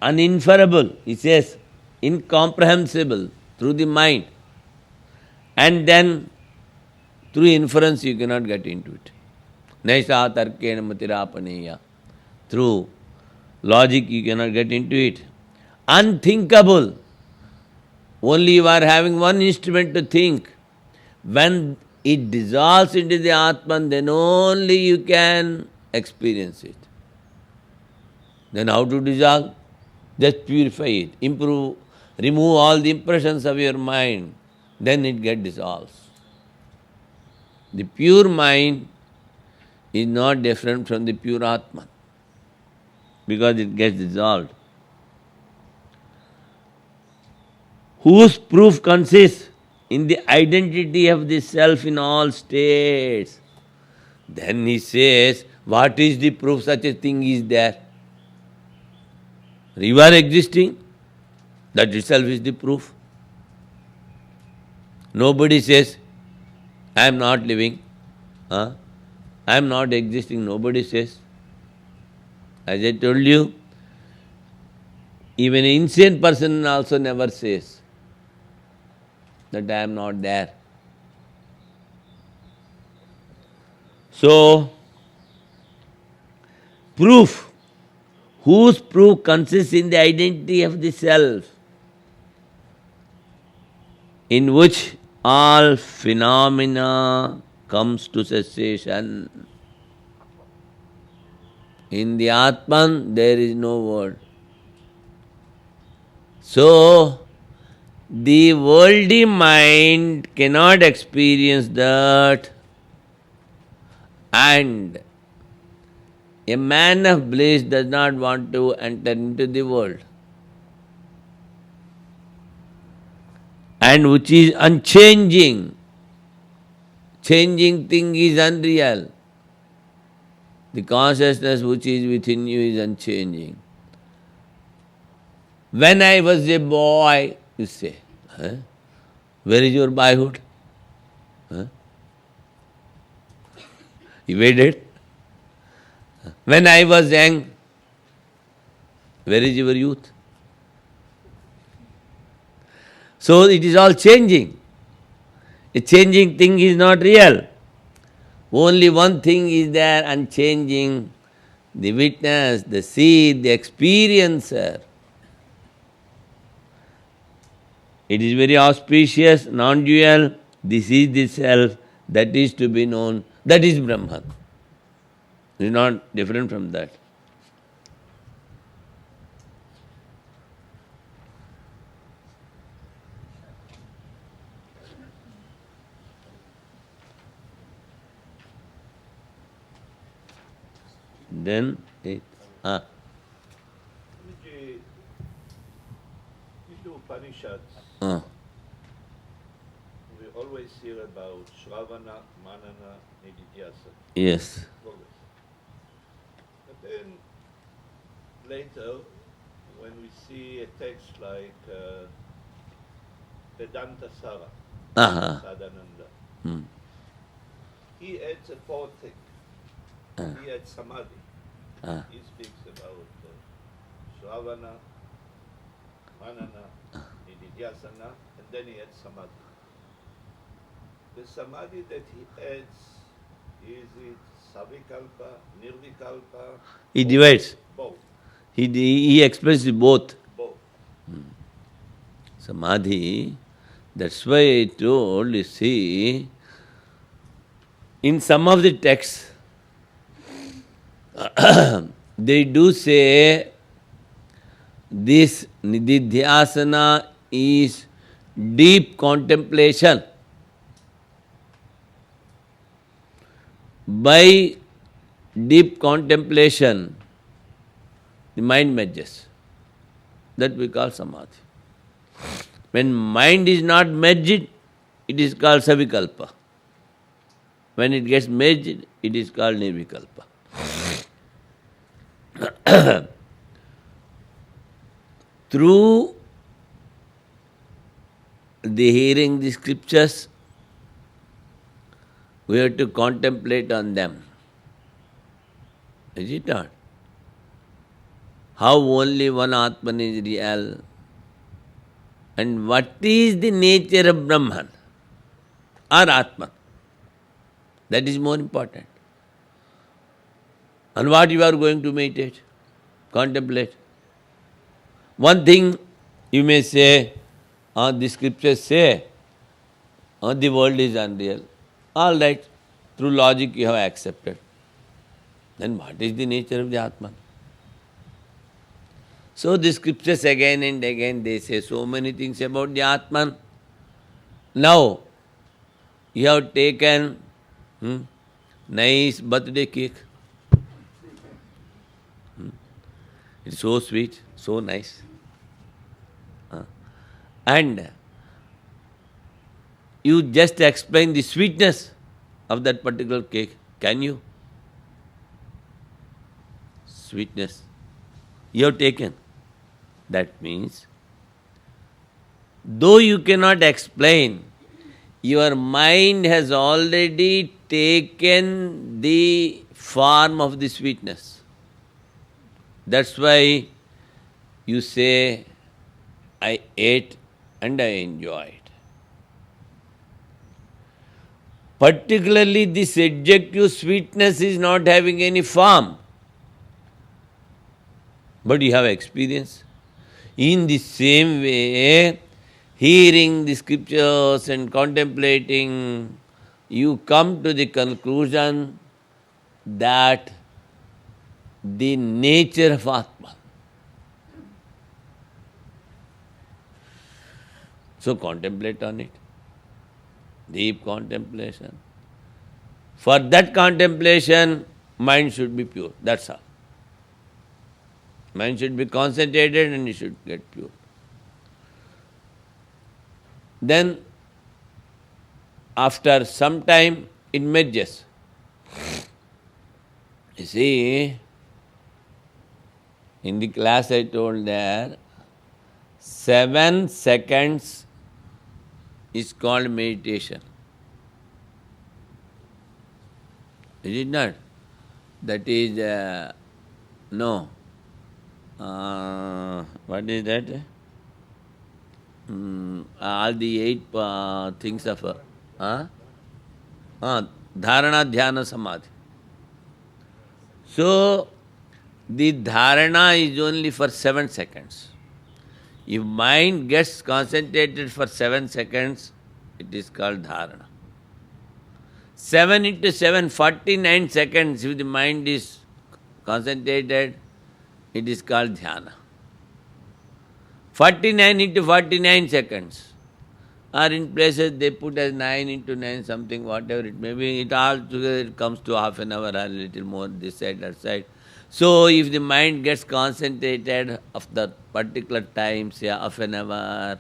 [SPEAKER 1] uninferable, he says, incomprehensible through the mind. And then through inference you cannot get into it. Naisa tarkena matirapaneya. Through logic you cannot get into it. Unthinkable. Only you are having one instrument to think. When it dissolves into the Atman, then only you can experience it. Then how to dissolve? Just purify it, improve, remove all the impressions of your mind, then it gets dissolved. The pure mind is not different from the pure Atman because it gets dissolved. Whose proof consists in the identity of the self in all states. Then he says, what is the proof such a thing is there? River existing, that itself is the proof. Nobody says, I am not living, I am not existing, nobody says. As I told you, even an insane person also never says that I am not there. So, proof. Whose proof consists in the identity of the self, in which all phenomena comes to cessation. In the Atman there is no word. So, the worldly mind cannot experience that, and a man of bliss does not want to enter into the world, and which is unchanging. Changing thing is unreal. The consciousness which is within you is unchanging. When I was a boy, you say, where is your boyhood? Evaded. When I was young, where is your youth? So it is all changing. A changing thing is not real. Only one thing is there, unchanging, the witness, the seed, the experiencer. It is very auspicious, non-dual. This is the self that is to be known. That is Brahman. It is not different from that. Then it,
[SPEAKER 2] Swamiji, in the Upanishads, we always hear about Shravana, Manana, Nididhyasana.
[SPEAKER 1] yes.
[SPEAKER 2] Always. But then later, when we see a text like Vedanta Sara, Sadhananda, he adds a fourth thing. He adds Samadhi. He speaks about Shravana, Manana, Nididhyasana, and then he adds Samadhi. The Samadhi that he adds, is it Savikalpa, Nirvikalpa?
[SPEAKER 1] He divides.
[SPEAKER 2] Both.
[SPEAKER 1] He expresses both.
[SPEAKER 2] Both.
[SPEAKER 1] Samadhi, that's why I told, you see, in some of the texts, they do say this nididhyasana is deep contemplation. By deep contemplation, the mind merges. That we call samadhi. When mind is not merged, it is called savikalpa. When it gets merged, it is called nirvikalpa. Through the hearing the scriptures, we have to contemplate on them. Is it not? how only one Atman is real, and what is the nature of Brahman or Atman. That is more important. On what you are going to meditate, contemplate. One thing you may say, the scriptures say, the world is unreal. All right, through logic you have accepted. Then what is the nature of the Atman? So the scriptures again and again they say so many things about the Atman. Now, you have taken nice birthday cake. It's so sweet, so nice. And you just explain the sweetness of that particular cake. Can you? Sweetness. You have taken. That means, though you cannot explain, your mind has already taken the form of the sweetness. That's why you say, I ate and I enjoyed. Particularly this adjective sweetness is not having any form, but you have experience. In the same way, hearing the scriptures and contemplating, you come to the conclusion that the nature of Atman. So contemplate on it. Deep contemplation. For that contemplation, mind should be pure. That's all. Mind should be concentrated and it should get pure. Then, after some time, it merges. You see, in the class I told there, 7 seconds is called meditation. Is it not? That is, no. What is that? All the 8 things of dharana, dhyana, samadhi. So, the dharana is only for 7 seconds. If mind gets concentrated for 7 seconds, it is called dharana. 7 into 7, 49 seconds, if the mind is concentrated, it is called dhyana. 49 into 49 seconds. Or in places they put as 9 into 9, something, whatever it may be. It all together it comes to half an hour or a little more, this side, that side. So if the mind gets concentrated of the particular time, say half an hour,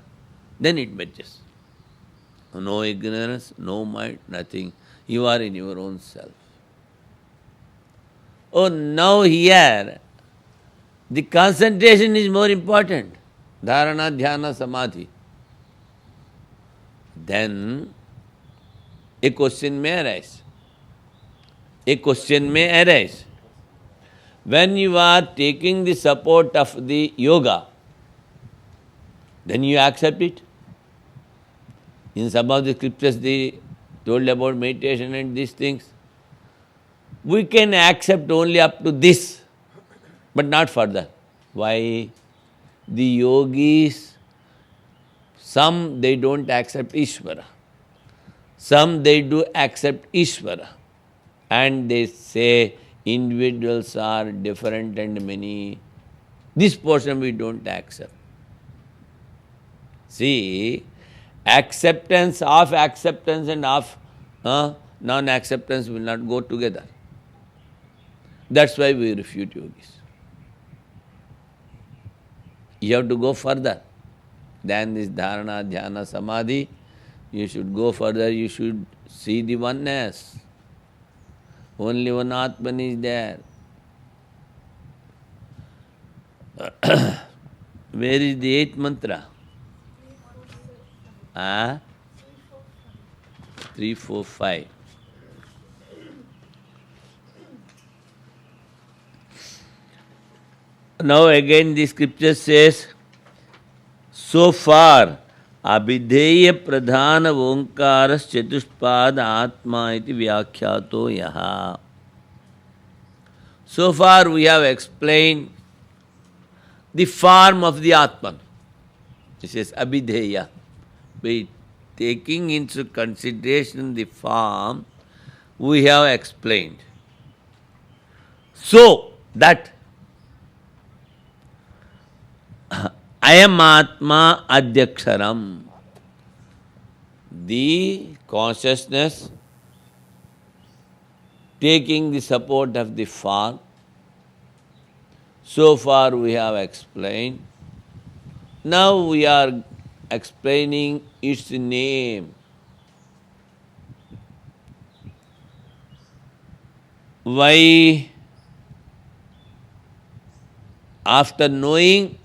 [SPEAKER 1] then it merges. No ignorance, no mind, nothing. You are in your own self. Oh, now here, the concentration is more important. Dharana, dhyana, samadhi. Then a question may arise. A question may arise. When you are taking the support of the yoga, then you accept it. In some of the scriptures they told about meditation and these things. We can accept only up to this, but not further. Why? The yogis, some they don't accept Ishvara. Some they do accept Ishvara. And they say individuals are different and many. This portion we don't accept. See, acceptance and of non-acceptance will not go together. That's why we refute yogis. You have to go further than this dharana, dhyana, samadhi. You should go further, you should see the oneness. Only one Atman is there. Where is the 8th mantra? 3, 4, 5. Now again the scripture says, so far abhideya pradhana omkaras chatuspad atma iti vyakhyato yaha. So far we have explained the form of the Atman. This is abhideya. By taking into consideration the form, we have explained. So that Ayam Atma Adhyaksharam, the consciousness taking the support of the form, so far we have explained. Now we are explaining its name. Why? After knowing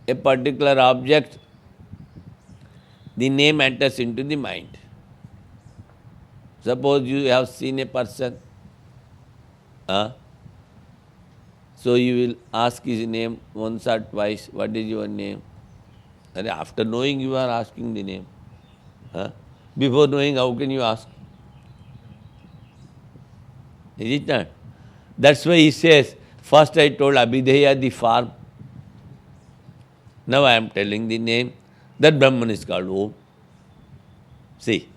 [SPEAKER 1] a particular object, the name enters into the mind. Suppose you have seen a person, so you will ask his name once or twice, what is your name? And after knowing you are asking the name. Before knowing, how can you ask? Is it not? That's why he says, first I told Abhideya the form. Now I am telling the name. That Brahman is called Om. See.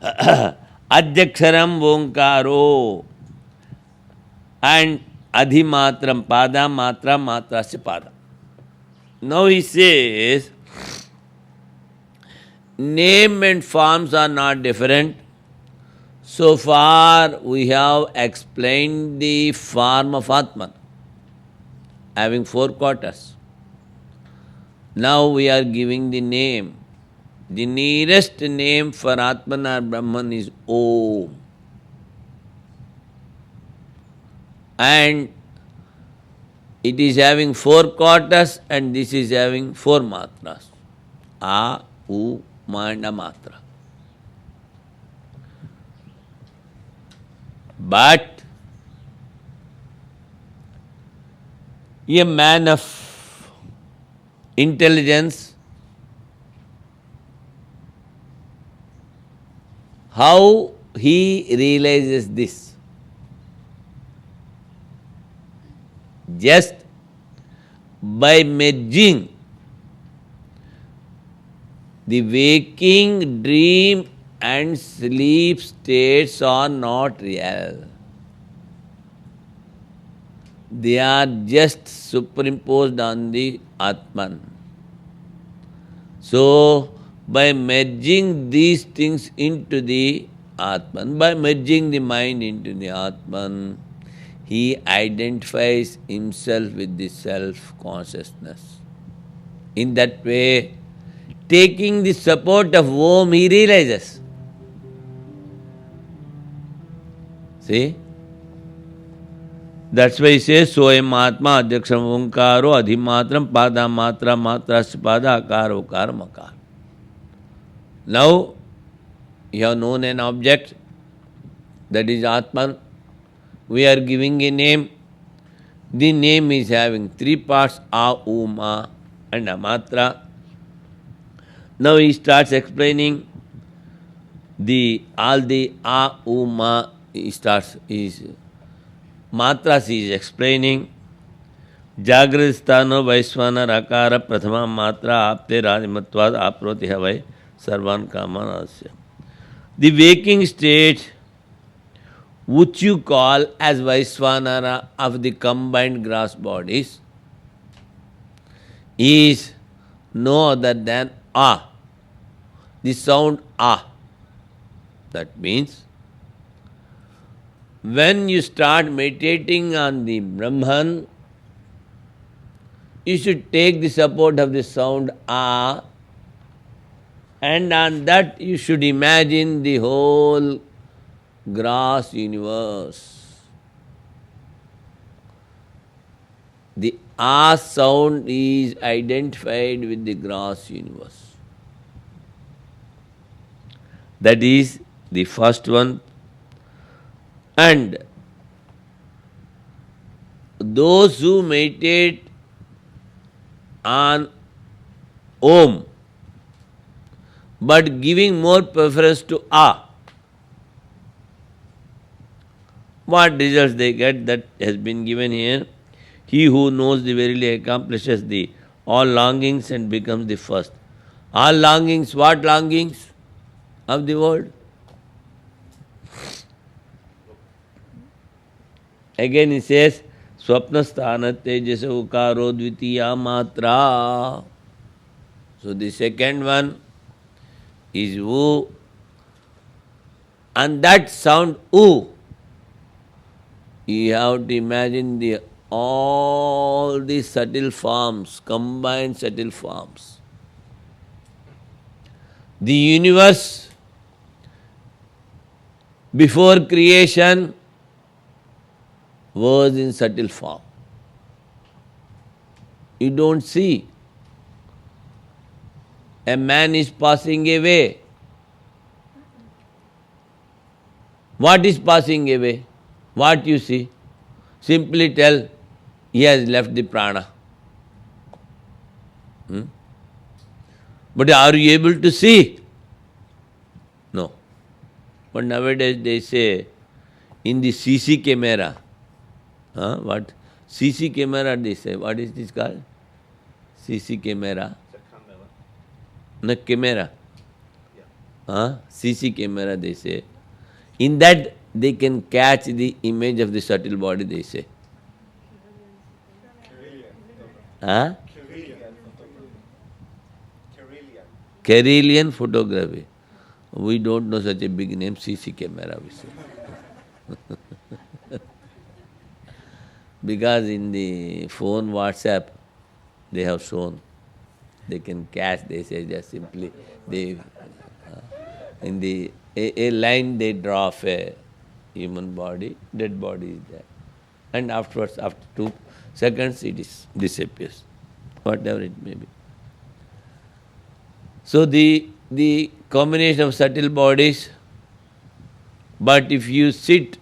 [SPEAKER 1] Adhyaksharam Omkaro and Adhimatram Pada Matra Matrasya Pada. Now he says, name and forms are not different. So far we have explained the form of Atman, having 4 quarters. Now we are giving the name. The nearest name for Atman or Brahman is Om. And it is having 4 quarters and this is having 4 matras. A, U, Ma and A matra. But a man of intelligence, how he realizes this? Just by merging the waking, dream and sleep states are not real. They are just superimposed on the Atman. So, by merging these things into the Atman, by merging the mind into the Atman, he identifies himself with the self-consciousness. In that way, taking the support of Om, he realizes. See? That's why he says, Soyam Atma Adhyaksham Omkaro Adhimatram Pada Matra Matrasya Pada Akaro Okara Makar. Now, you have known an object, that is Atman. We are giving a name. The name is having 3 parts, A, U, Ma and A matra. Now he starts explaining all the A, U, Ma, matras he is explaining. Jagradisthano Vaisvana Rakara Prathama Matra Apte Rajimatvad Aproti Havai Sarvan Kamanasya. The waking state, which you call as Vaisvanara of the combined gross bodies, is no other than A. The sound A. That means, when you start meditating on the Brahman, you should take the support of the sound A, and on that you should imagine the whole gross universe. The A sound is identified with the gross universe. That is the first one. And those who meditate on Om, but giving more preference to A, what results they get? That has been given here. He who knows the verily accomplishes the all longings and becomes the first. All longings, what longings of the world? Again he says, Swapnasthana tejasa ukaro dvitiya matra. So the second one is U, and that sound U, you have to imagine all the subtle forms, combined subtle forms. The universe before creation was in subtle form. You don't see. A man is passing away. What is passing away? What you see? Simply tell, he has left the prana. But are you able to see? No. But nowadays they say, in the CC camera, what? CC camera they say, what is this called? CC camera. No, camera. CC camera they say. In that they can catch the image of the subtle body, they say. Carelian photography. We don't know such a big name, CC camera, we say. Because in the phone, WhatsApp, they have shown. They can catch, they say just simply, they in the a line they draw of a human body, dead body is there. And afterwards, after 2 seconds, it disappears, whatever it may be. So the combination of subtle bodies, but if you sit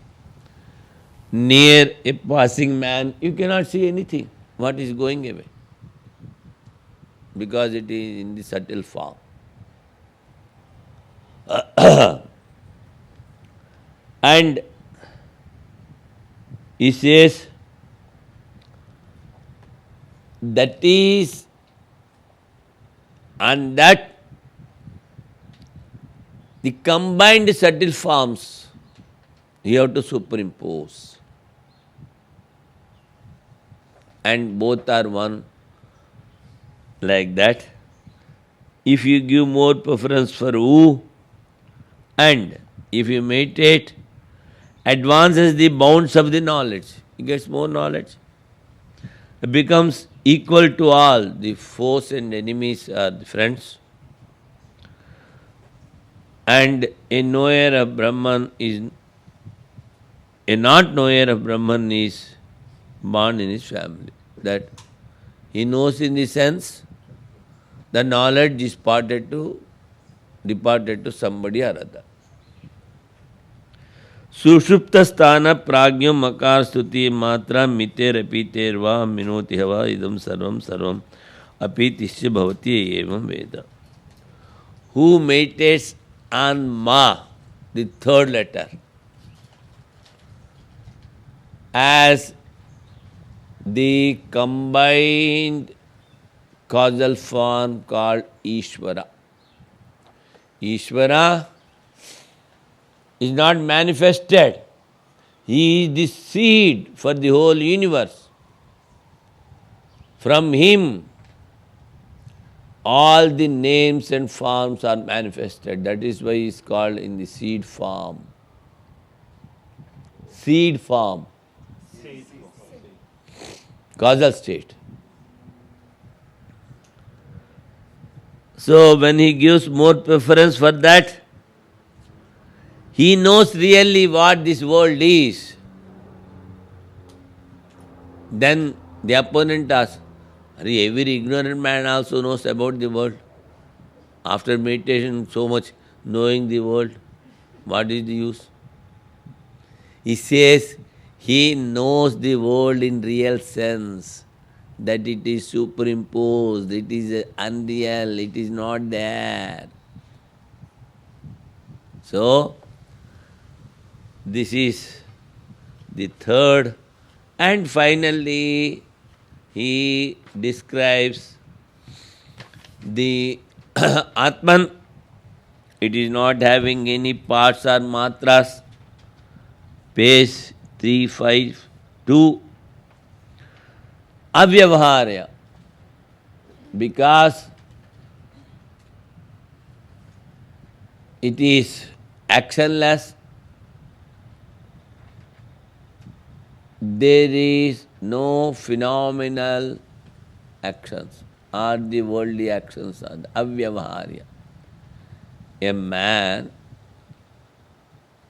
[SPEAKER 1] near a passing man, you cannot see anything, what is going away, because it is in the subtle form. And he says, that is, and that the combined subtle forms you have to superimpose. And both are one, like that. If you give more preference for U, and if you meditate, advances the bounds of the knowledge, he gets more knowledge. It becomes equal to all. The foes and enemies are the friends. And a knower of Brahman is, a not knower of Brahman is born in his family. That he knows in the sense, the knowledge is departed to somebody or other. Sushupta sthana pragyam makar stuti matra miter apiter va minoti hava idam sarvam apitisya bhavati evam veda. Who meditates on ma, the third letter, as the combined causal form called Ishvara. Ishvara is not manifested. He is the seed for the whole universe. From him, all the names and forms are manifested. That is why he is called in the seed form. Seed form. Causal state. So when he gives more preference for that, he knows really what this world is. Then the opponent asks, every ignorant man also knows about the world. After meditation, so much knowing the world, what is the use? He says, He knows the world in real sense, that it is superimposed, it is unreal, it is not there. So, this is the third. And finally, he describes the Atman. It is not having any parts or matras. Page 352. Avyavaharya. Because it is actionless, there is no phenomenal actions or the worldly actions are the avyavaharya. A man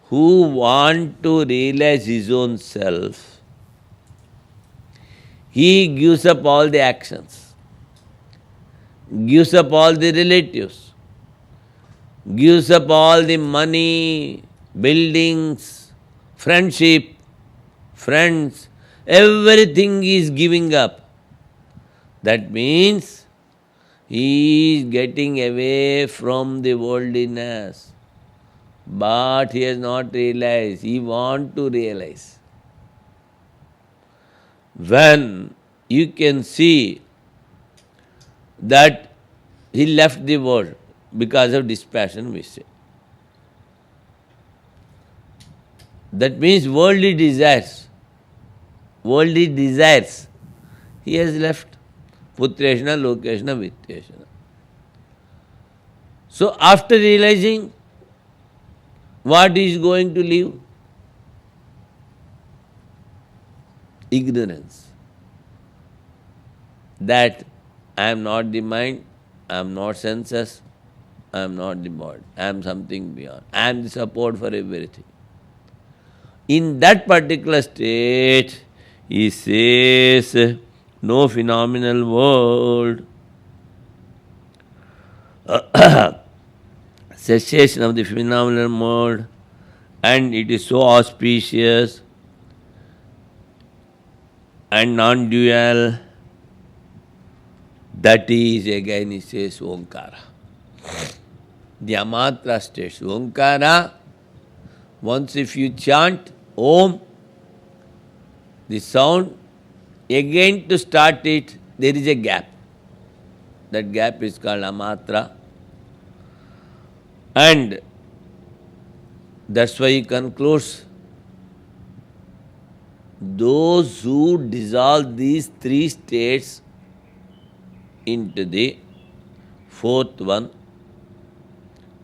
[SPEAKER 1] who wants to realize his own self, he gives up all the actions, gives up all the relatives, gives up all the money, buildings, friendship, friends, everything is giving up. That means he is getting away from the worldliness. But he has not realized, he wants to realize. When you can see that he left the world because of dispassion, we say. That means worldly desires, he has left. Putreshna, Lokeshna, Vitteshna. So after realizing what he is going to leave? Ignorance. That I am not the mind, I am not senses, I am not the body, I am something beyond. I am the support for everything. In that particular state, he says, no phenomenal world. Cessation of the phenomenal world, and it is so auspicious and non-dual. That is, again he says, Omkara. The amatra states, Omkara, once if you chant Om, the sound, again to start it, there is a gap. That gap is called amatra. And that's why he concludes, those who dissolve these three states into the fourth one,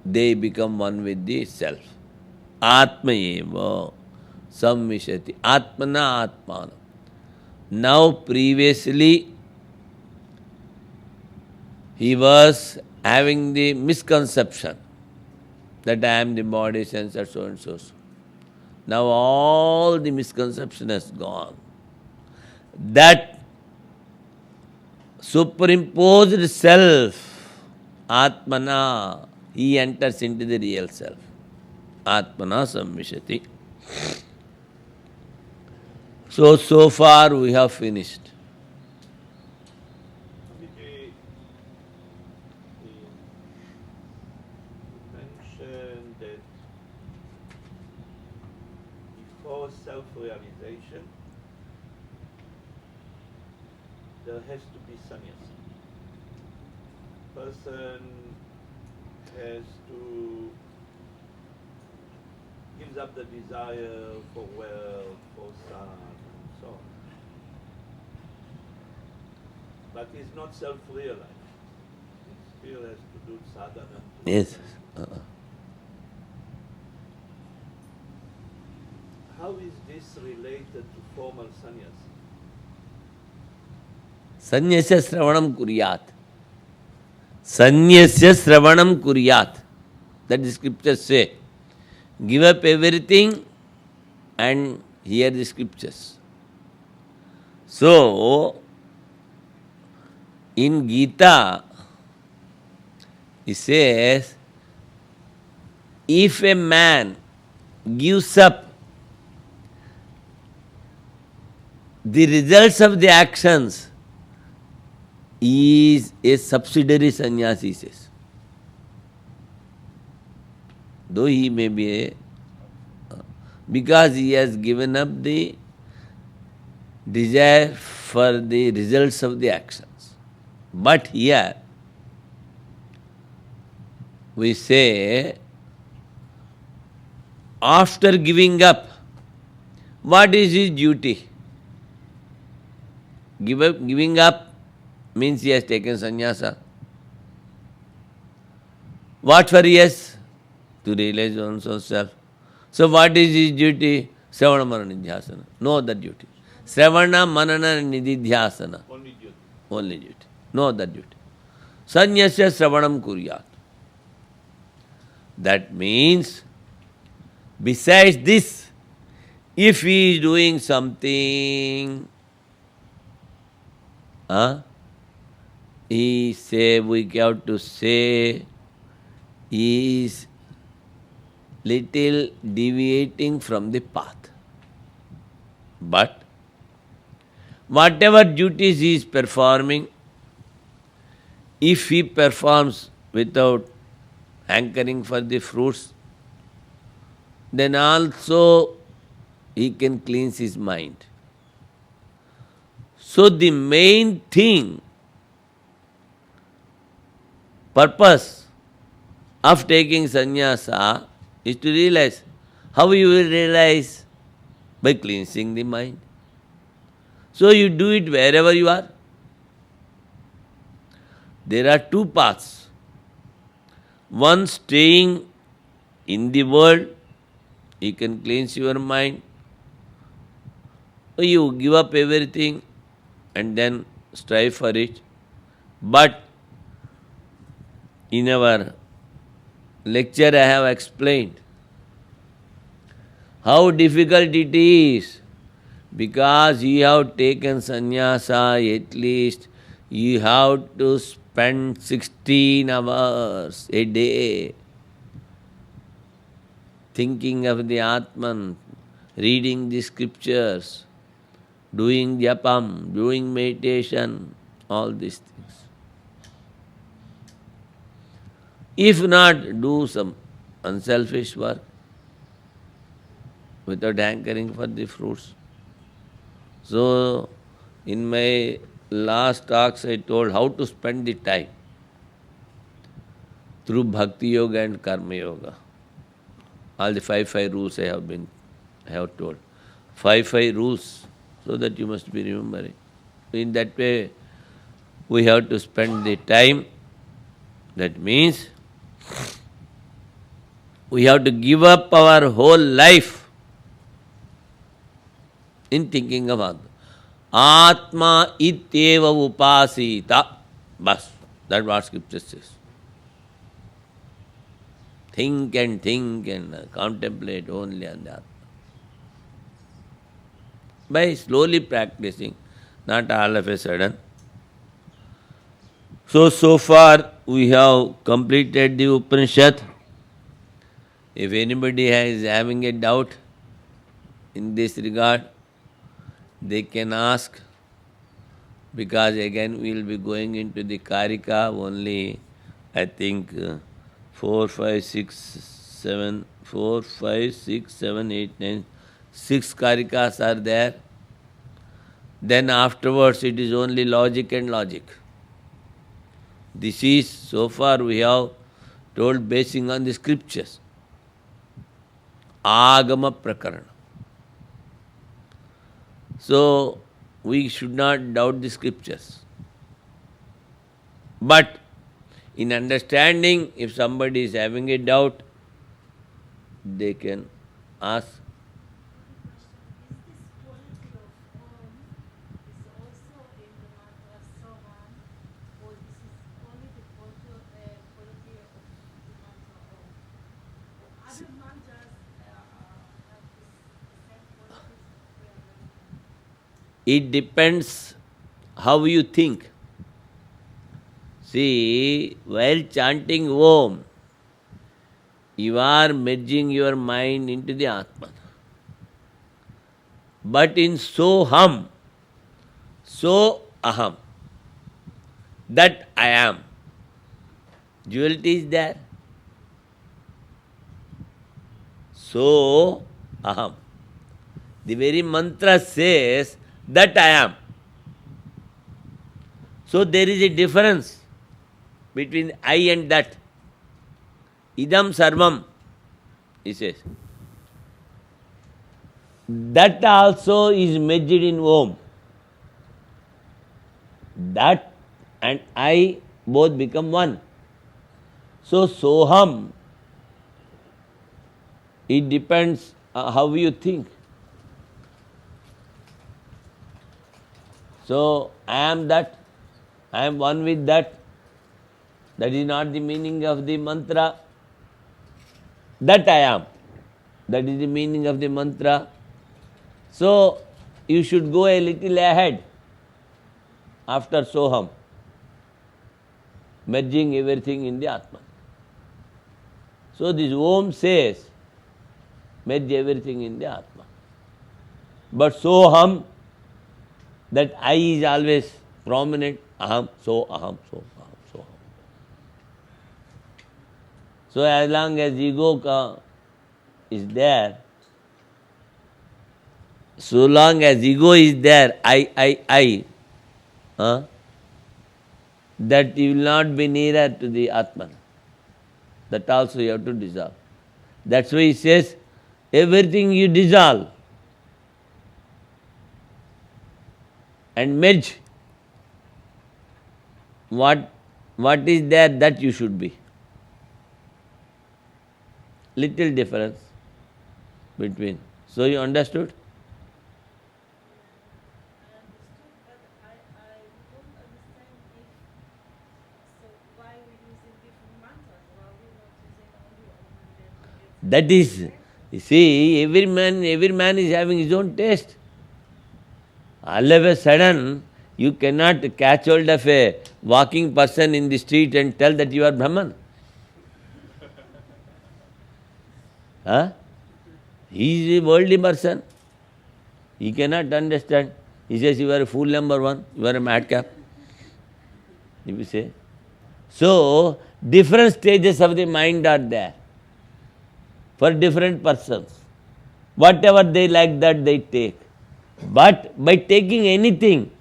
[SPEAKER 1] they become one with the self. Atma eva samvishati. Atmana atmana. Now previously he was having the misconception that I am the body, sensor, so and so. Now all the misconception has gone. That superimposed self, Atmana, he enters into the real self. Atmana samvishati. So far we have finished.
[SPEAKER 2] Swamiji, you mentioned that before self-realization, there has to be sannyas. Person has to gives up the desire for wealth, for son, and so on. But he's not self-realized. He still has to do sadhana.
[SPEAKER 1] Yes.
[SPEAKER 2] How is this related to formal sannyas?
[SPEAKER 1] Sanyasya sravanam kuryat. Sanyasya sravanam kuryat. That the scriptures say. Give up everything and hear the scriptures. So, in Gita, it says, if a man gives up the results of the actions is a subsidiary sannyasi, says. Though he may be a, because he has given up the desire for the results of the actions. But here, we say, after giving up, what is his duty? Giving up means he has taken sannyasa. What for yes? To realize one's self. So what is his duty? Sravana Manana Nidhyasana. No other duty. Sravana Manana Nidhyasana.
[SPEAKER 2] Only duty.
[SPEAKER 1] Only duty. No other duty. Sanyasya Sravanam Kuryat. That means, besides this, if he is doing something, we have to say, he is little deviating from the path. But whatever duties he is performing, if he performs without hankering for the fruits, then also he can cleanse his mind. So the main thing, purpose of taking sannyasa is to realize. How you will realize? By cleansing the mind. So you do it wherever you are. There are two paths. One, staying in the world, you can cleanse your mind. You give up everything and then strive for it. But in our lecture I have explained how difficult it is, because you have taken sannyasa, at least you have to spend 16 hours a day thinking of the Atman, reading the scriptures, doing japam, doing meditation, all these things. If not, do some unselfish work without hankering for the fruits. So, in my last talks I told how to spend the time through Bhakti Yoga and Karma Yoga. All the five rules I have told. Five rules, so that you must be remembering. In that way, we have to spend the time. That means we have to give up our whole life in thinking of Atma. Atma ityeva upasita. Bas. That's what scripture says. Think and contemplate only on the Atma. By slowly practicing, not all of a sudden. So far we have completed the Upanishad. If anybody is having a doubt in this regard, they can ask, because again we will be going into the Karika only, I think 4, 5, 6, 7, 8, 9, 6 Karikas are there. Then afterwards it is only logic and logic. This is, so far we have told basing on the scriptures. Agama Prakarana. So, we should not doubt the scriptures. But in understanding, if somebody is having a doubt, they can ask. It depends how you think. See, while chanting Om, you are merging your mind into the Atman. But in Soham, So aham. That I am. Duality is there. So aham. The very mantra says that I am. So there is a difference between I and that. Idam sarvam, he says. That also is merged in Om. That and I both become one. So soham, it depends how you think. So I am that, I am one with that. That is not the meaning of the mantra. That I am. That is the meaning of the mantra. So you should go a little ahead after Soham, merging everything in the Atman. So this Om says, merge everything in the Atman. But Soham, that I is always prominent. Aham, so aham, so aham, so aham. So as long as ego is there, so long as ego is there, I, that you will not be nearer to the Atman. That also you have to dissolve. That's why he says, everything you dissolve and merge. What is there that you should be? Little difference between. So you understood?
[SPEAKER 3] I understood, but I don't understand if, so why we're using different mantras, why we're not using only Om and then we get
[SPEAKER 1] That is, you see, every man is having his own taste. All of a sudden, you cannot catch hold of a walking person in the street and tell that you are Brahman. Huh? He is a worldly person. He cannot understand. He says, you are a fool number one, you are a madcap. If you say. So, different stages of the mind are there for different persons. Whatever they like, that they take. But by taking anything,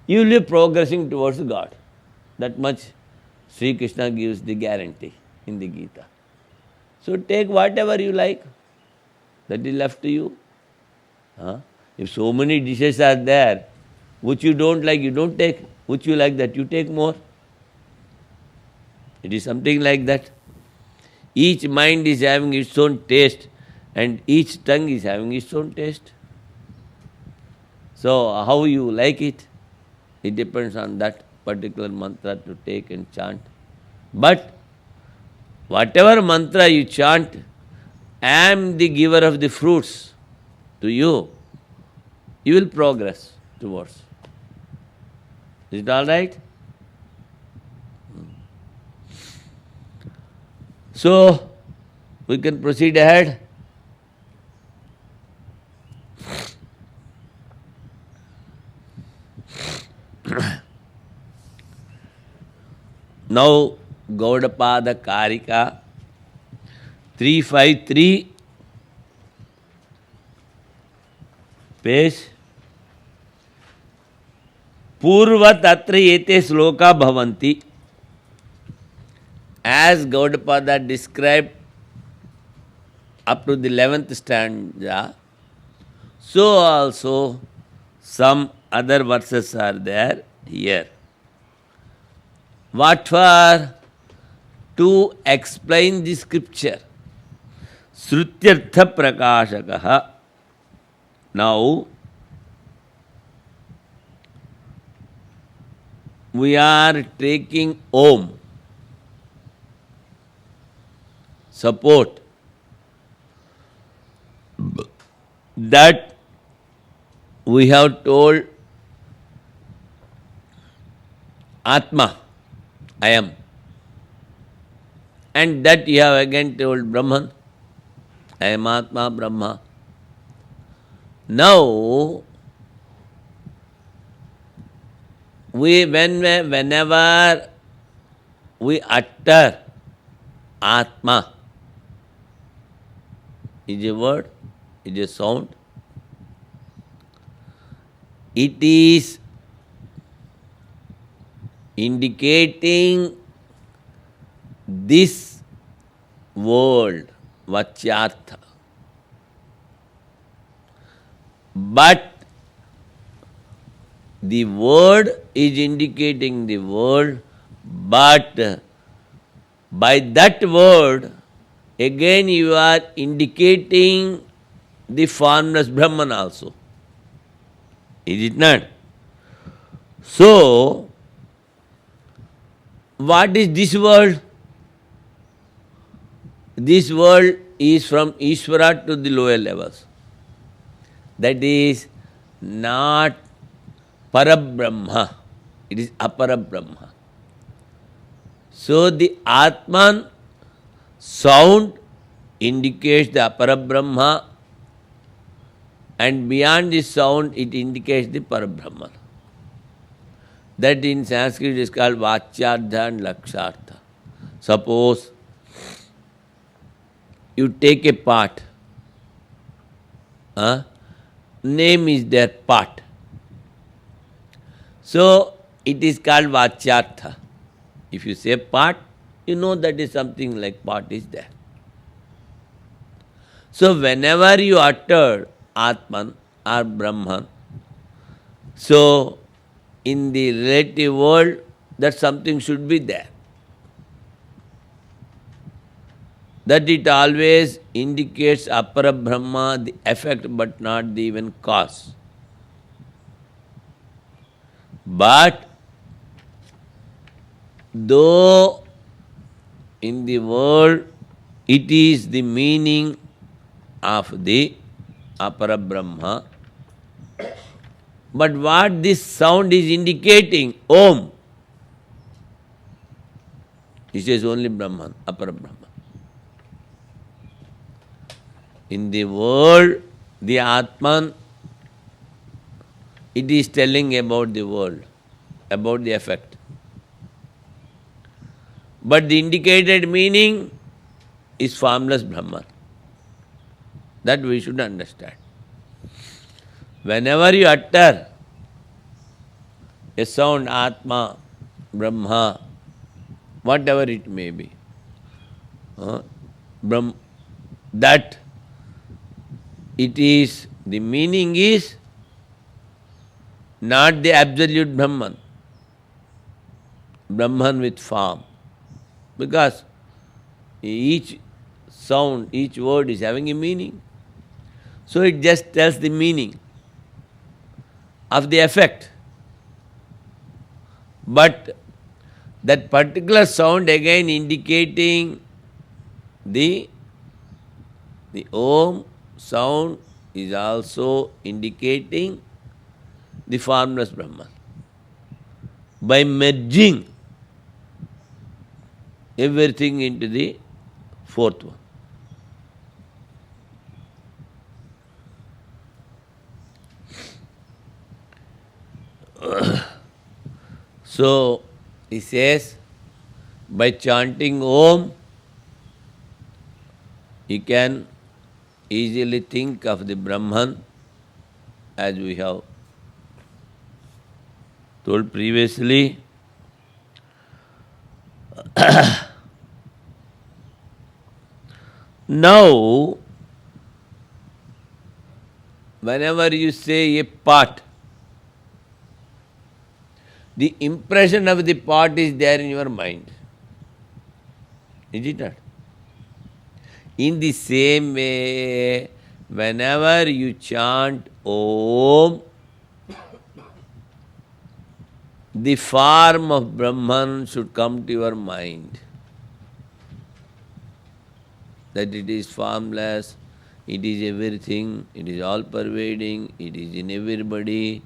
[SPEAKER 1] you will be progressing towards God. That much Sri Krishna gives the guarantee in the Gita. So take whatever you like. That is left to you. If so many dishes are there, which you don't like, you don't take. Which you like, that you take more. It is something like that. Each mind is having its own taste and each tongue is having its own taste. So how you like it, it depends on that particular mantra to take and chant. But whatever mantra you chant, I am the giver of the fruits to you, you will progress towards. Is it all right? So, we can proceed ahead. Now, Gaudapada Karika 353 page Purva Tatra Ete Sloka Bhavanti. As Gaudapada described up to the 11th stanza, so also some other verses are there here. What for? To explain the scripture. Shrutyartha prakashakaha. Now, we are taking Om. Support. That we have told Atma, I am. And that you have again told Brahman, I am Atma, Brahma. Now, whenever we utter Atma, is a word, is a sound, it is indicating this world, Vachyartha. But the word is indicating the world, but by that word, again you are indicating the formless Brahman also. Is it not? So, what is this world? This world is from Ishvara to the lower levels. That is not Parabrahma. It is Aparabrahma. So the Atman sound indicates the Aparabrahma, and beyond the sound it indicates the Parabrahma. That in Sanskrit is called Vachyartha and Lakshartha. Suppose you take a pot, name is their pot. So it is called Vachyartha. If you say pot, you know that is something like pot is there. So whenever you utter Atman or Brahman, so in the relative world, that something should be there. That it always indicates Apara Brahma, the effect but not the even cause. But though in the world it is the meaning of the Apara Brahma, but what this sound is indicating, Om, it says only Brahman, Apara Brahman. In the world, the Atman, it is telling about the world, about the effect. But the indicated meaning is formless Brahman. That we should understand. Whenever you utter a sound, Atma, Brahma, whatever it may be, that it is, the meaning is not the absolute Brahman, Brahman with form. Because each sound, each word is having a meaning. So it just tells the meaning of the effect. But that particular sound again indicating the Om sound is also indicating the formless Brahman. By merging everything into the fourth one. So, he says, by chanting Om, you can easily think of the Brahman, as we have told previously. Now, whenever you say a pot, the impression of the pot is there in your mind. Is it not? In the same way, whenever you chant Om, the form of Brahman should come to your mind. That it is formless, it is everything, it is all pervading, it is in everybody.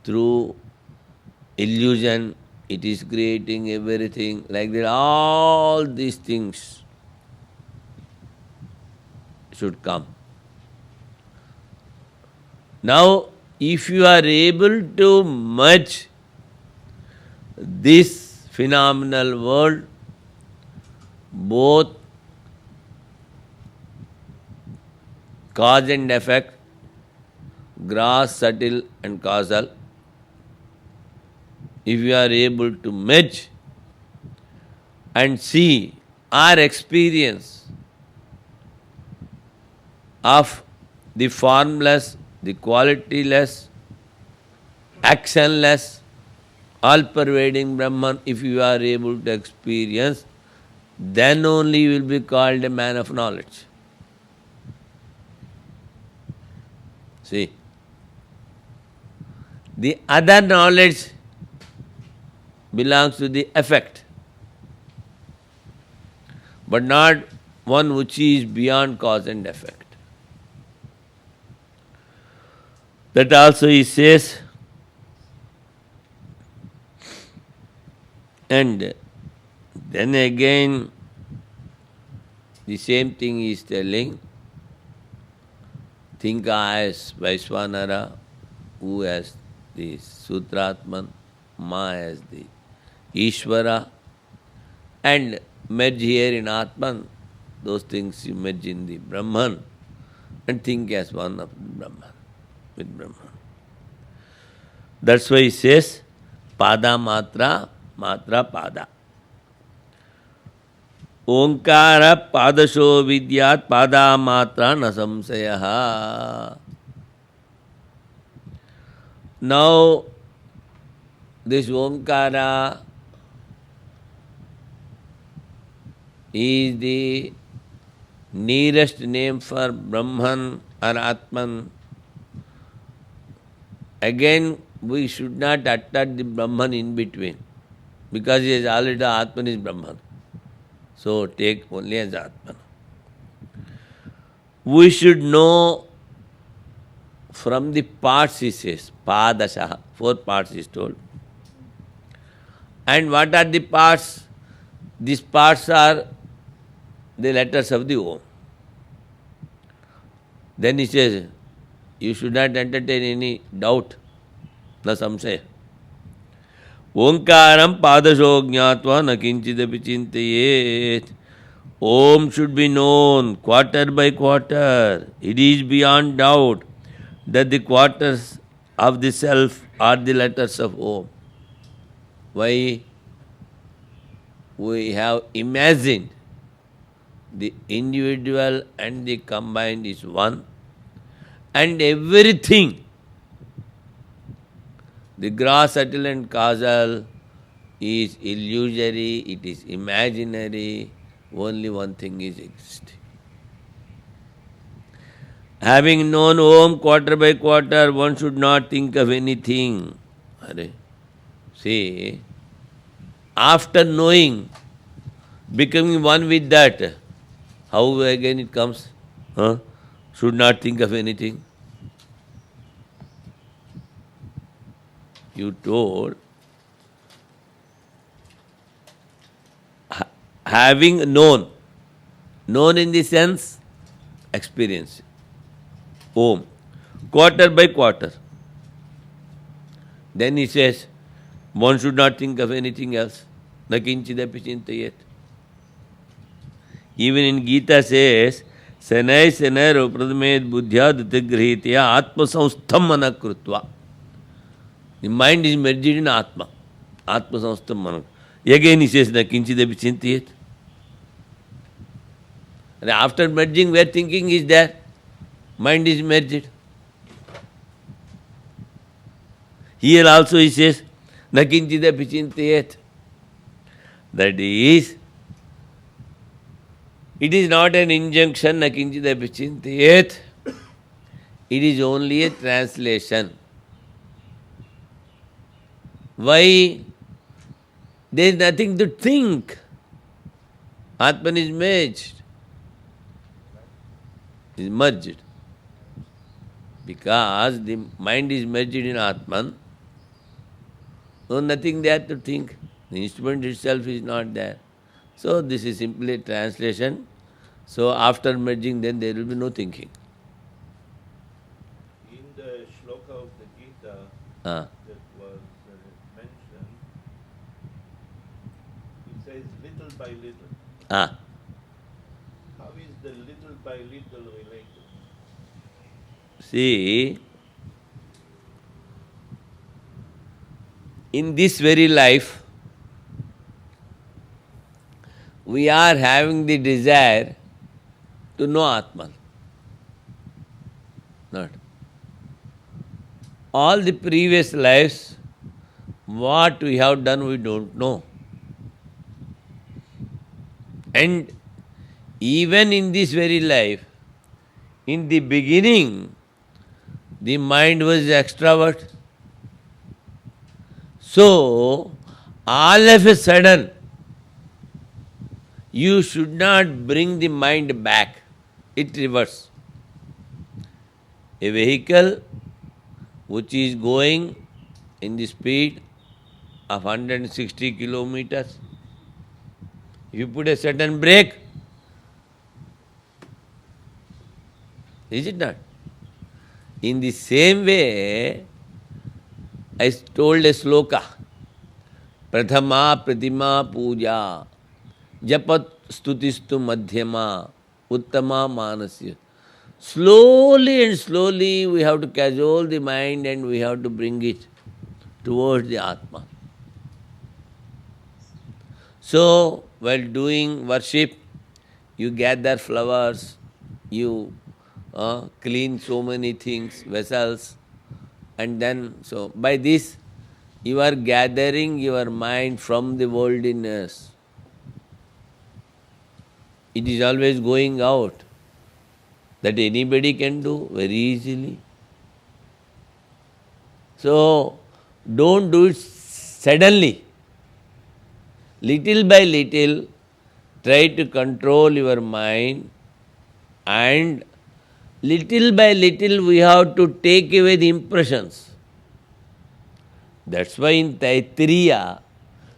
[SPEAKER 1] Through illusion, it is creating everything. Like that, all these things should come. Now, if you are able to merge this phenomenal world, both cause and effect, gross, subtle and causal, if you are able to merge and see our experience of the formless, the qualityless, actionless, all-pervading Brahman, if you are able to experience, then only you will be called a man of knowledge. See, the other knowledge belongs to the effect, but not one which is beyond cause and effect. That also he says, and then again the same thing he is telling. Think as Vaishvanara, who has the Sutratman, Ma as the Ishvara, and merge here in Atman, those things you merge in the Brahman, and think as one of the Brahman, with Brahman. That's why he says, Pada Matra, Matra Pada. Onkara Padasho Vidyat Pada Matra Nasamsayaha. Now, this Onkara is the nearest name for Brahman or Atman. Again, we should not attack the Brahman in between, because he is already Atman is Brahman. So take only as Atman. We should know from the parts, he says, Padashaha, 4 parts is told. And what are the parts? These parts are the letters of the Om. Then he says, you should not entertain any doubt, na samsaya. Omkaram padasho jnatva na kinchidapi chintayet. Om should be known quarter by quarter. It is beyond doubt that the quarters of the self are the letters of Om. Why? We have imagined the individual and the combined is one, and everything, the gross, subtle and causal, is illusory, it is imaginary, only one thing is existing. Having known Om quarter by quarter, one should not think of anything. See, after knowing, becoming one with that, how again it comes? Should not think of anything. You told, having known in the sense, experience. Om, quarter by quarter. Then he says, one should not think of anything else. Na kinchidapi chintayet. Even in Gita says, Senai senai rupradmed buddhya ditigrihitya atma samstham manakrutva. The mind is merged in Atma. Atma samstham manakrutva. Again he says, na kinchidapi chintayet. And after merging, where thinking is there? Mind is merged. Here also he says, na kinchidapi chintayet. That is, it is not an injunction, na kinchidapi chintayet. It is only a translation. Why? There is nothing to think. Atman is merged. Is merged. Because the mind is merged in Atman, so nothing there to think. The instrument itself is not there. So this is simply a translation. So after merging, then there will be no thinking.
[SPEAKER 2] In the shloka of the
[SPEAKER 1] Ah.
[SPEAKER 2] that was mentioned. It says little by little.
[SPEAKER 1] Ah.
[SPEAKER 2] How is the little by little related?
[SPEAKER 1] See, in this very life, we are having the desire to know Atman. Not. All the previous lives, what we have done, we don't know. And even in this very life, in the beginning, the mind was extrovert. So, all of a sudden, you should not bring the mind back. It reverses. A vehicle which is going in the speed of 160 kilometers, you put a certain brake, is it not? In the same way, I told a sloka, Prathama Pratima Puja, Japat Stutistu Madhyama, Uttama Manasya. Slowly and slowly we have to cajole the mind and we have to bring it towards the Atma. So, while doing worship, you gather flowers, you clean so many things, vessels, and then, so by this, you are gathering your mind from the worldliness. It is always going out. That anybody can do very easily. So, don't do it suddenly. Little by little, try to control your mind, and little by little we have to take away the impressions. That's why in Taittiriya,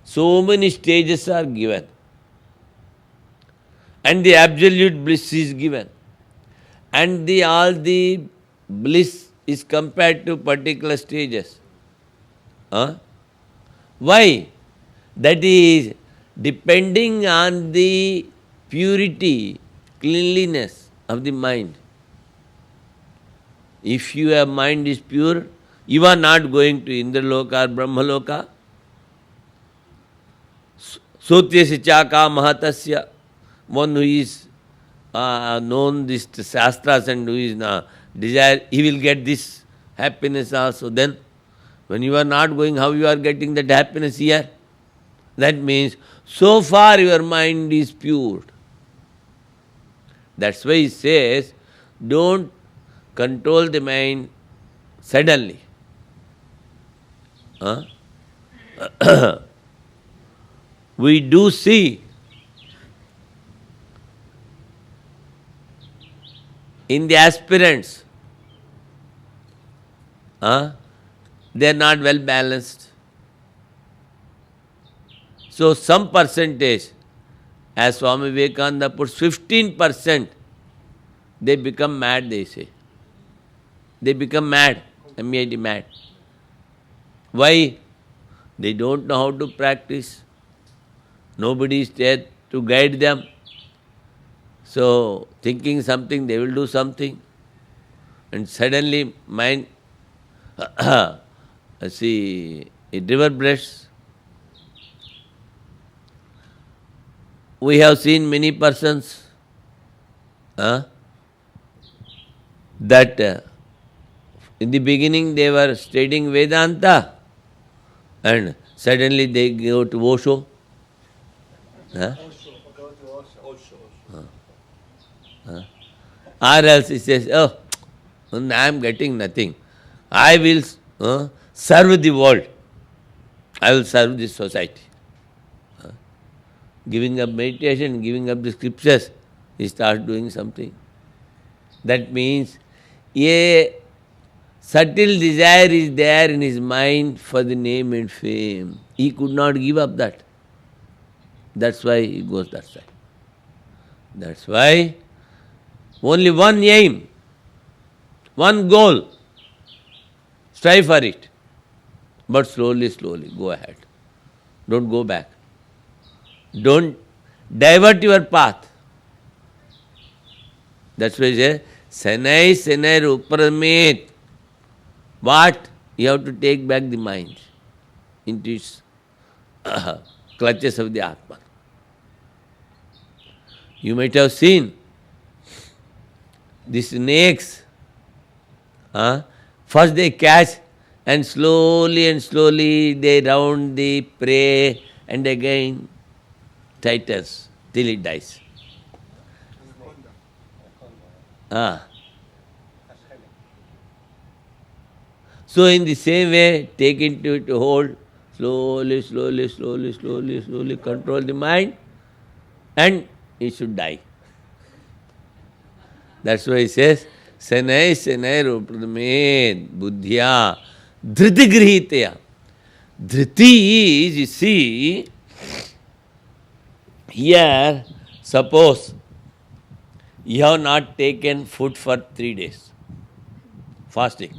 [SPEAKER 1] so many stages are given. And the absolute bliss is given. And all the bliss is compared to particular stages. Why? That is depending on the purity, cleanliness of the mind. If your mind is pure, you are not going to Indraloka or Brahmaloka. Sotyasya chaka mahatasya, one who is known these shastras and who is desire, he will get this happiness also. Then, when you are not going, how you are getting that happiness here? That means, so far your mind is pure. That's why he says, don't control the mind suddenly. We do see in the aspirants, they are not well balanced. So some percentage, as Swami Vivekananda puts, 15%, they become mad, they say. They become mad, M-A-D, mad. Why? They don't know how to practice. Nobody is there to guide them. So, thinking something, they will do something. And suddenly, mind, see, it reverberates. We have seen many persons that in the beginning they were studying Vedanta and suddenly they go to Osho. Or else he says, oh, I am getting nothing. I will serve the world. I will serve this society. Giving up meditation, giving up the scriptures, he starts doing something. That means a subtle desire is there in his mind for the name and fame. He could not give up that. That's why he goes that side. That's why only one aim, one goal, strive for it. But slowly, slowly, go ahead. Don't go back. Don't divert your path. That's why he says, Sanai Sanai Rupramet. What? You have to take back the mind into its clutches of the Atman. You might have seen the snakes. First they catch and slowly they round the prey and again tightens till it dies. So in the same way, take into it hold, slowly control the mind and it should die. That's why he says, Sanai Sanai Rupramed Buddhya Dhriti Grihitaya. Dhriti is, you see, here, suppose you have not taken food for 3 days, fasting,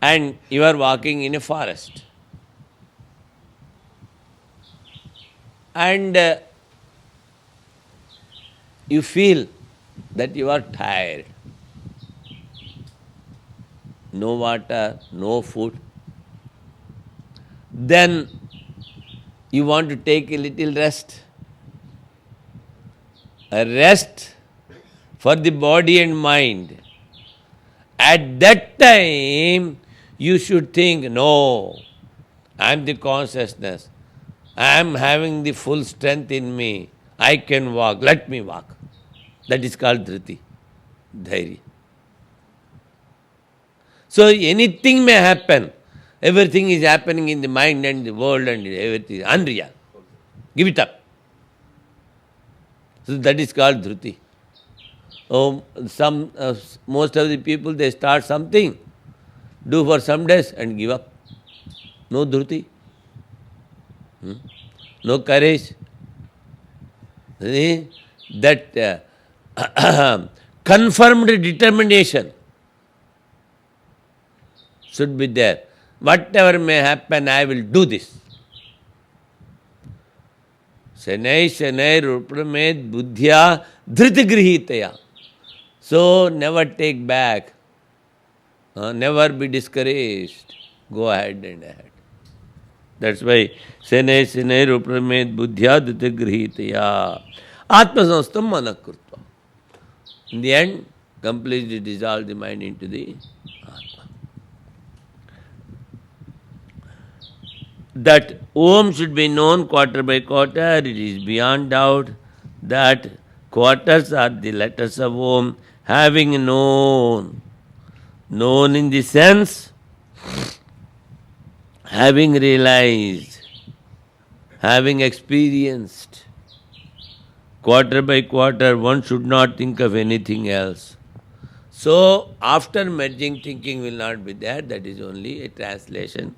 [SPEAKER 1] and you are walking in a forest, and you feel that you are tired. No water, no food. Then you want to take a little rest. A rest for the body and mind. At that time, you should think, no, I am the consciousness. I am having the full strength in me. I can walk. Let me walk. That is called dhriti, dhairya. So anything may happen. Everything is happening in the mind and the world and everything is unreal. Give it up. So that is called dhriti. Most of the people, they start something, do for some days and give up. No dhriti. No courage. See? That confirmed determination should be there. Whatever may happen, I will do this. Sanai Sanai Rupramed Buddhya Dhriti Grihitaya. So never take back. Never be discouraged. Go ahead and ahead. That's why Sanai Sanai Rupramed Buddhya Dhriti Grihitaya. Atma Samstam Manakrutva. In the end, completely dissolve the mind into the Atma. That Om should be known quarter by quarter. It is beyond doubt that quarters are the letters of Om. Having known. Known in the sense, having realized, having experienced. Quarter by quarter, one should not think of anything else. So, after merging, thinking will not be there. That is only a translation.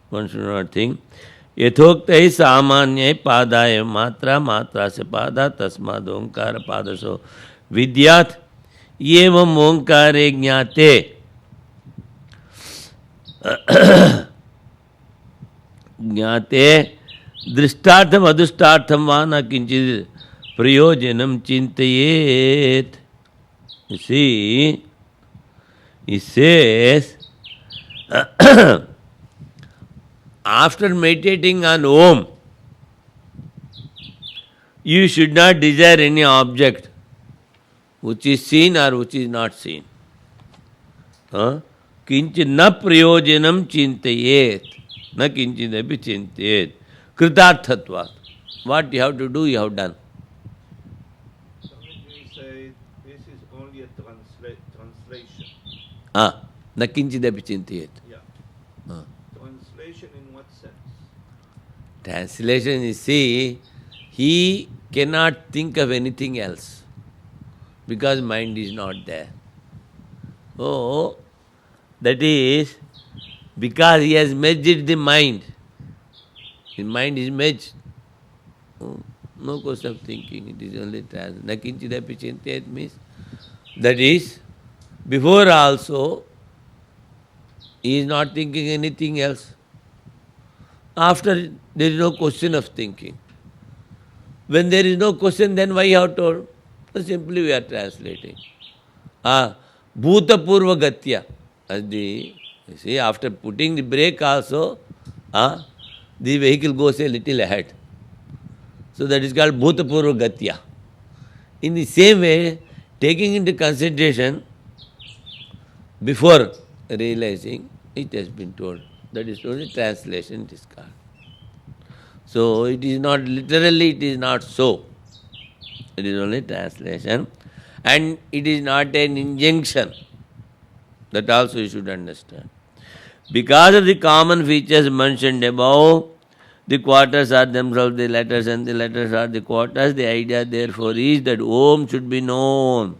[SPEAKER 1] One should not think. Yathoktai samanyai padaya matra matra se pada tasmad omkara padaso vidyat yevam omkare jnate jnate drishtartham adustartham vana kinchid prayojanam chintayet. You see, he says, after meditating on Om, you should not desire any object which is seen or which is not seen. Kinchid na prayojanam chintayet. Na kinchid api chintayet. Kritarthatvat. What you have to do, you have done.
[SPEAKER 2] Swamiji said this is only a translation.
[SPEAKER 1] Na kinchid api chintayet.
[SPEAKER 2] Yeah. Translation in what sense?
[SPEAKER 1] Translation, you see, he cannot think of anything else because mind is not there. Oh, that is because he has merged the mind. His mind is merged. Oh, no question of thinking, it is only trans. Nakinchidapi chintayat means that is, before also He is not thinking anything else. After, there is no question of thinking. When there is no question, then why you have told? Simply we are translating. Bhuta Purva Gatya. As you see, after putting the brake also, the vehicle goes a little ahead. So that is called Bhuta Purva Gatya. In the same way, taking into consideration before realizing, it has been told. That is only translation it is called. So it is not literally, it is not so. It is only translation. And it is not an injunction. That also you should understand. Because of the common features mentioned above, the quarters are themselves the letters and the letters are the quarters. The idea therefore is that Om should be known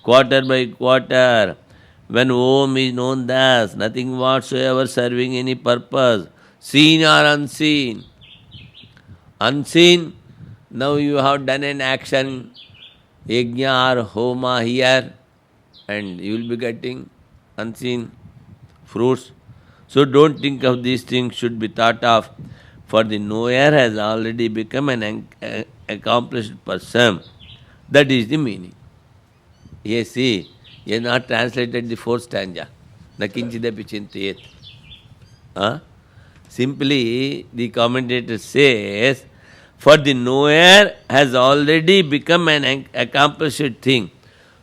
[SPEAKER 1] quarter by quarter. When Om is known thus, nothing whatsoever serving any purpose, seen or unseen. Unseen, now you have done an action, yajna or homa here, and you will be getting unseen fruits. So don't think of these things should be thought of, for the knower has already become an accomplished person. That is the meaning. Yes, see, he has not translated the fourth stanza. Nakinchidapi chintayet. Simply, the commentator says, for the knower has already become an accomplished thing.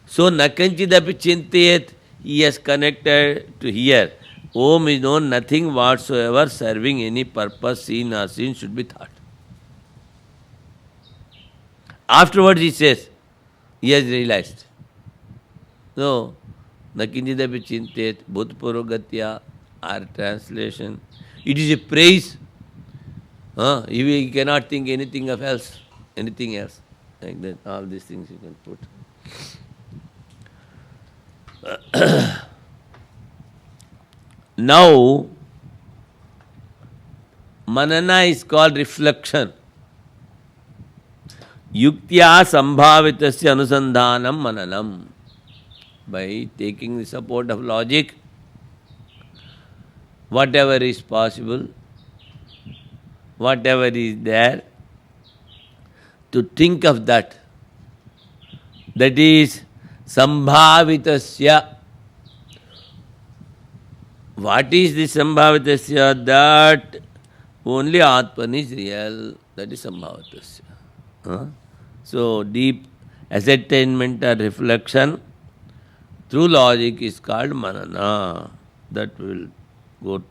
[SPEAKER 1] So, nakanchidapi chintayet, he has connected to here. Om is known, nothing whatsoever serving any purpose, seen or seen, should be thought. Afterwards he says, he has realized. So, nakinchidapi chintayet, bhutpurogatya, our translation. It is a praise. You cannot think anything of else, anything else. Like that, all these things you can put. Now, manana is called reflection. Yuktya sambhavitasya anusandhanam mananam. By taking the support of logic, whatever is possible, whatever is there, to think of that. That is sambhavitasya. What is the sambhavitasya? That only Atman is real. That is sambhavitasya. So deep ascertainment or reflection through logic is called manana. That will go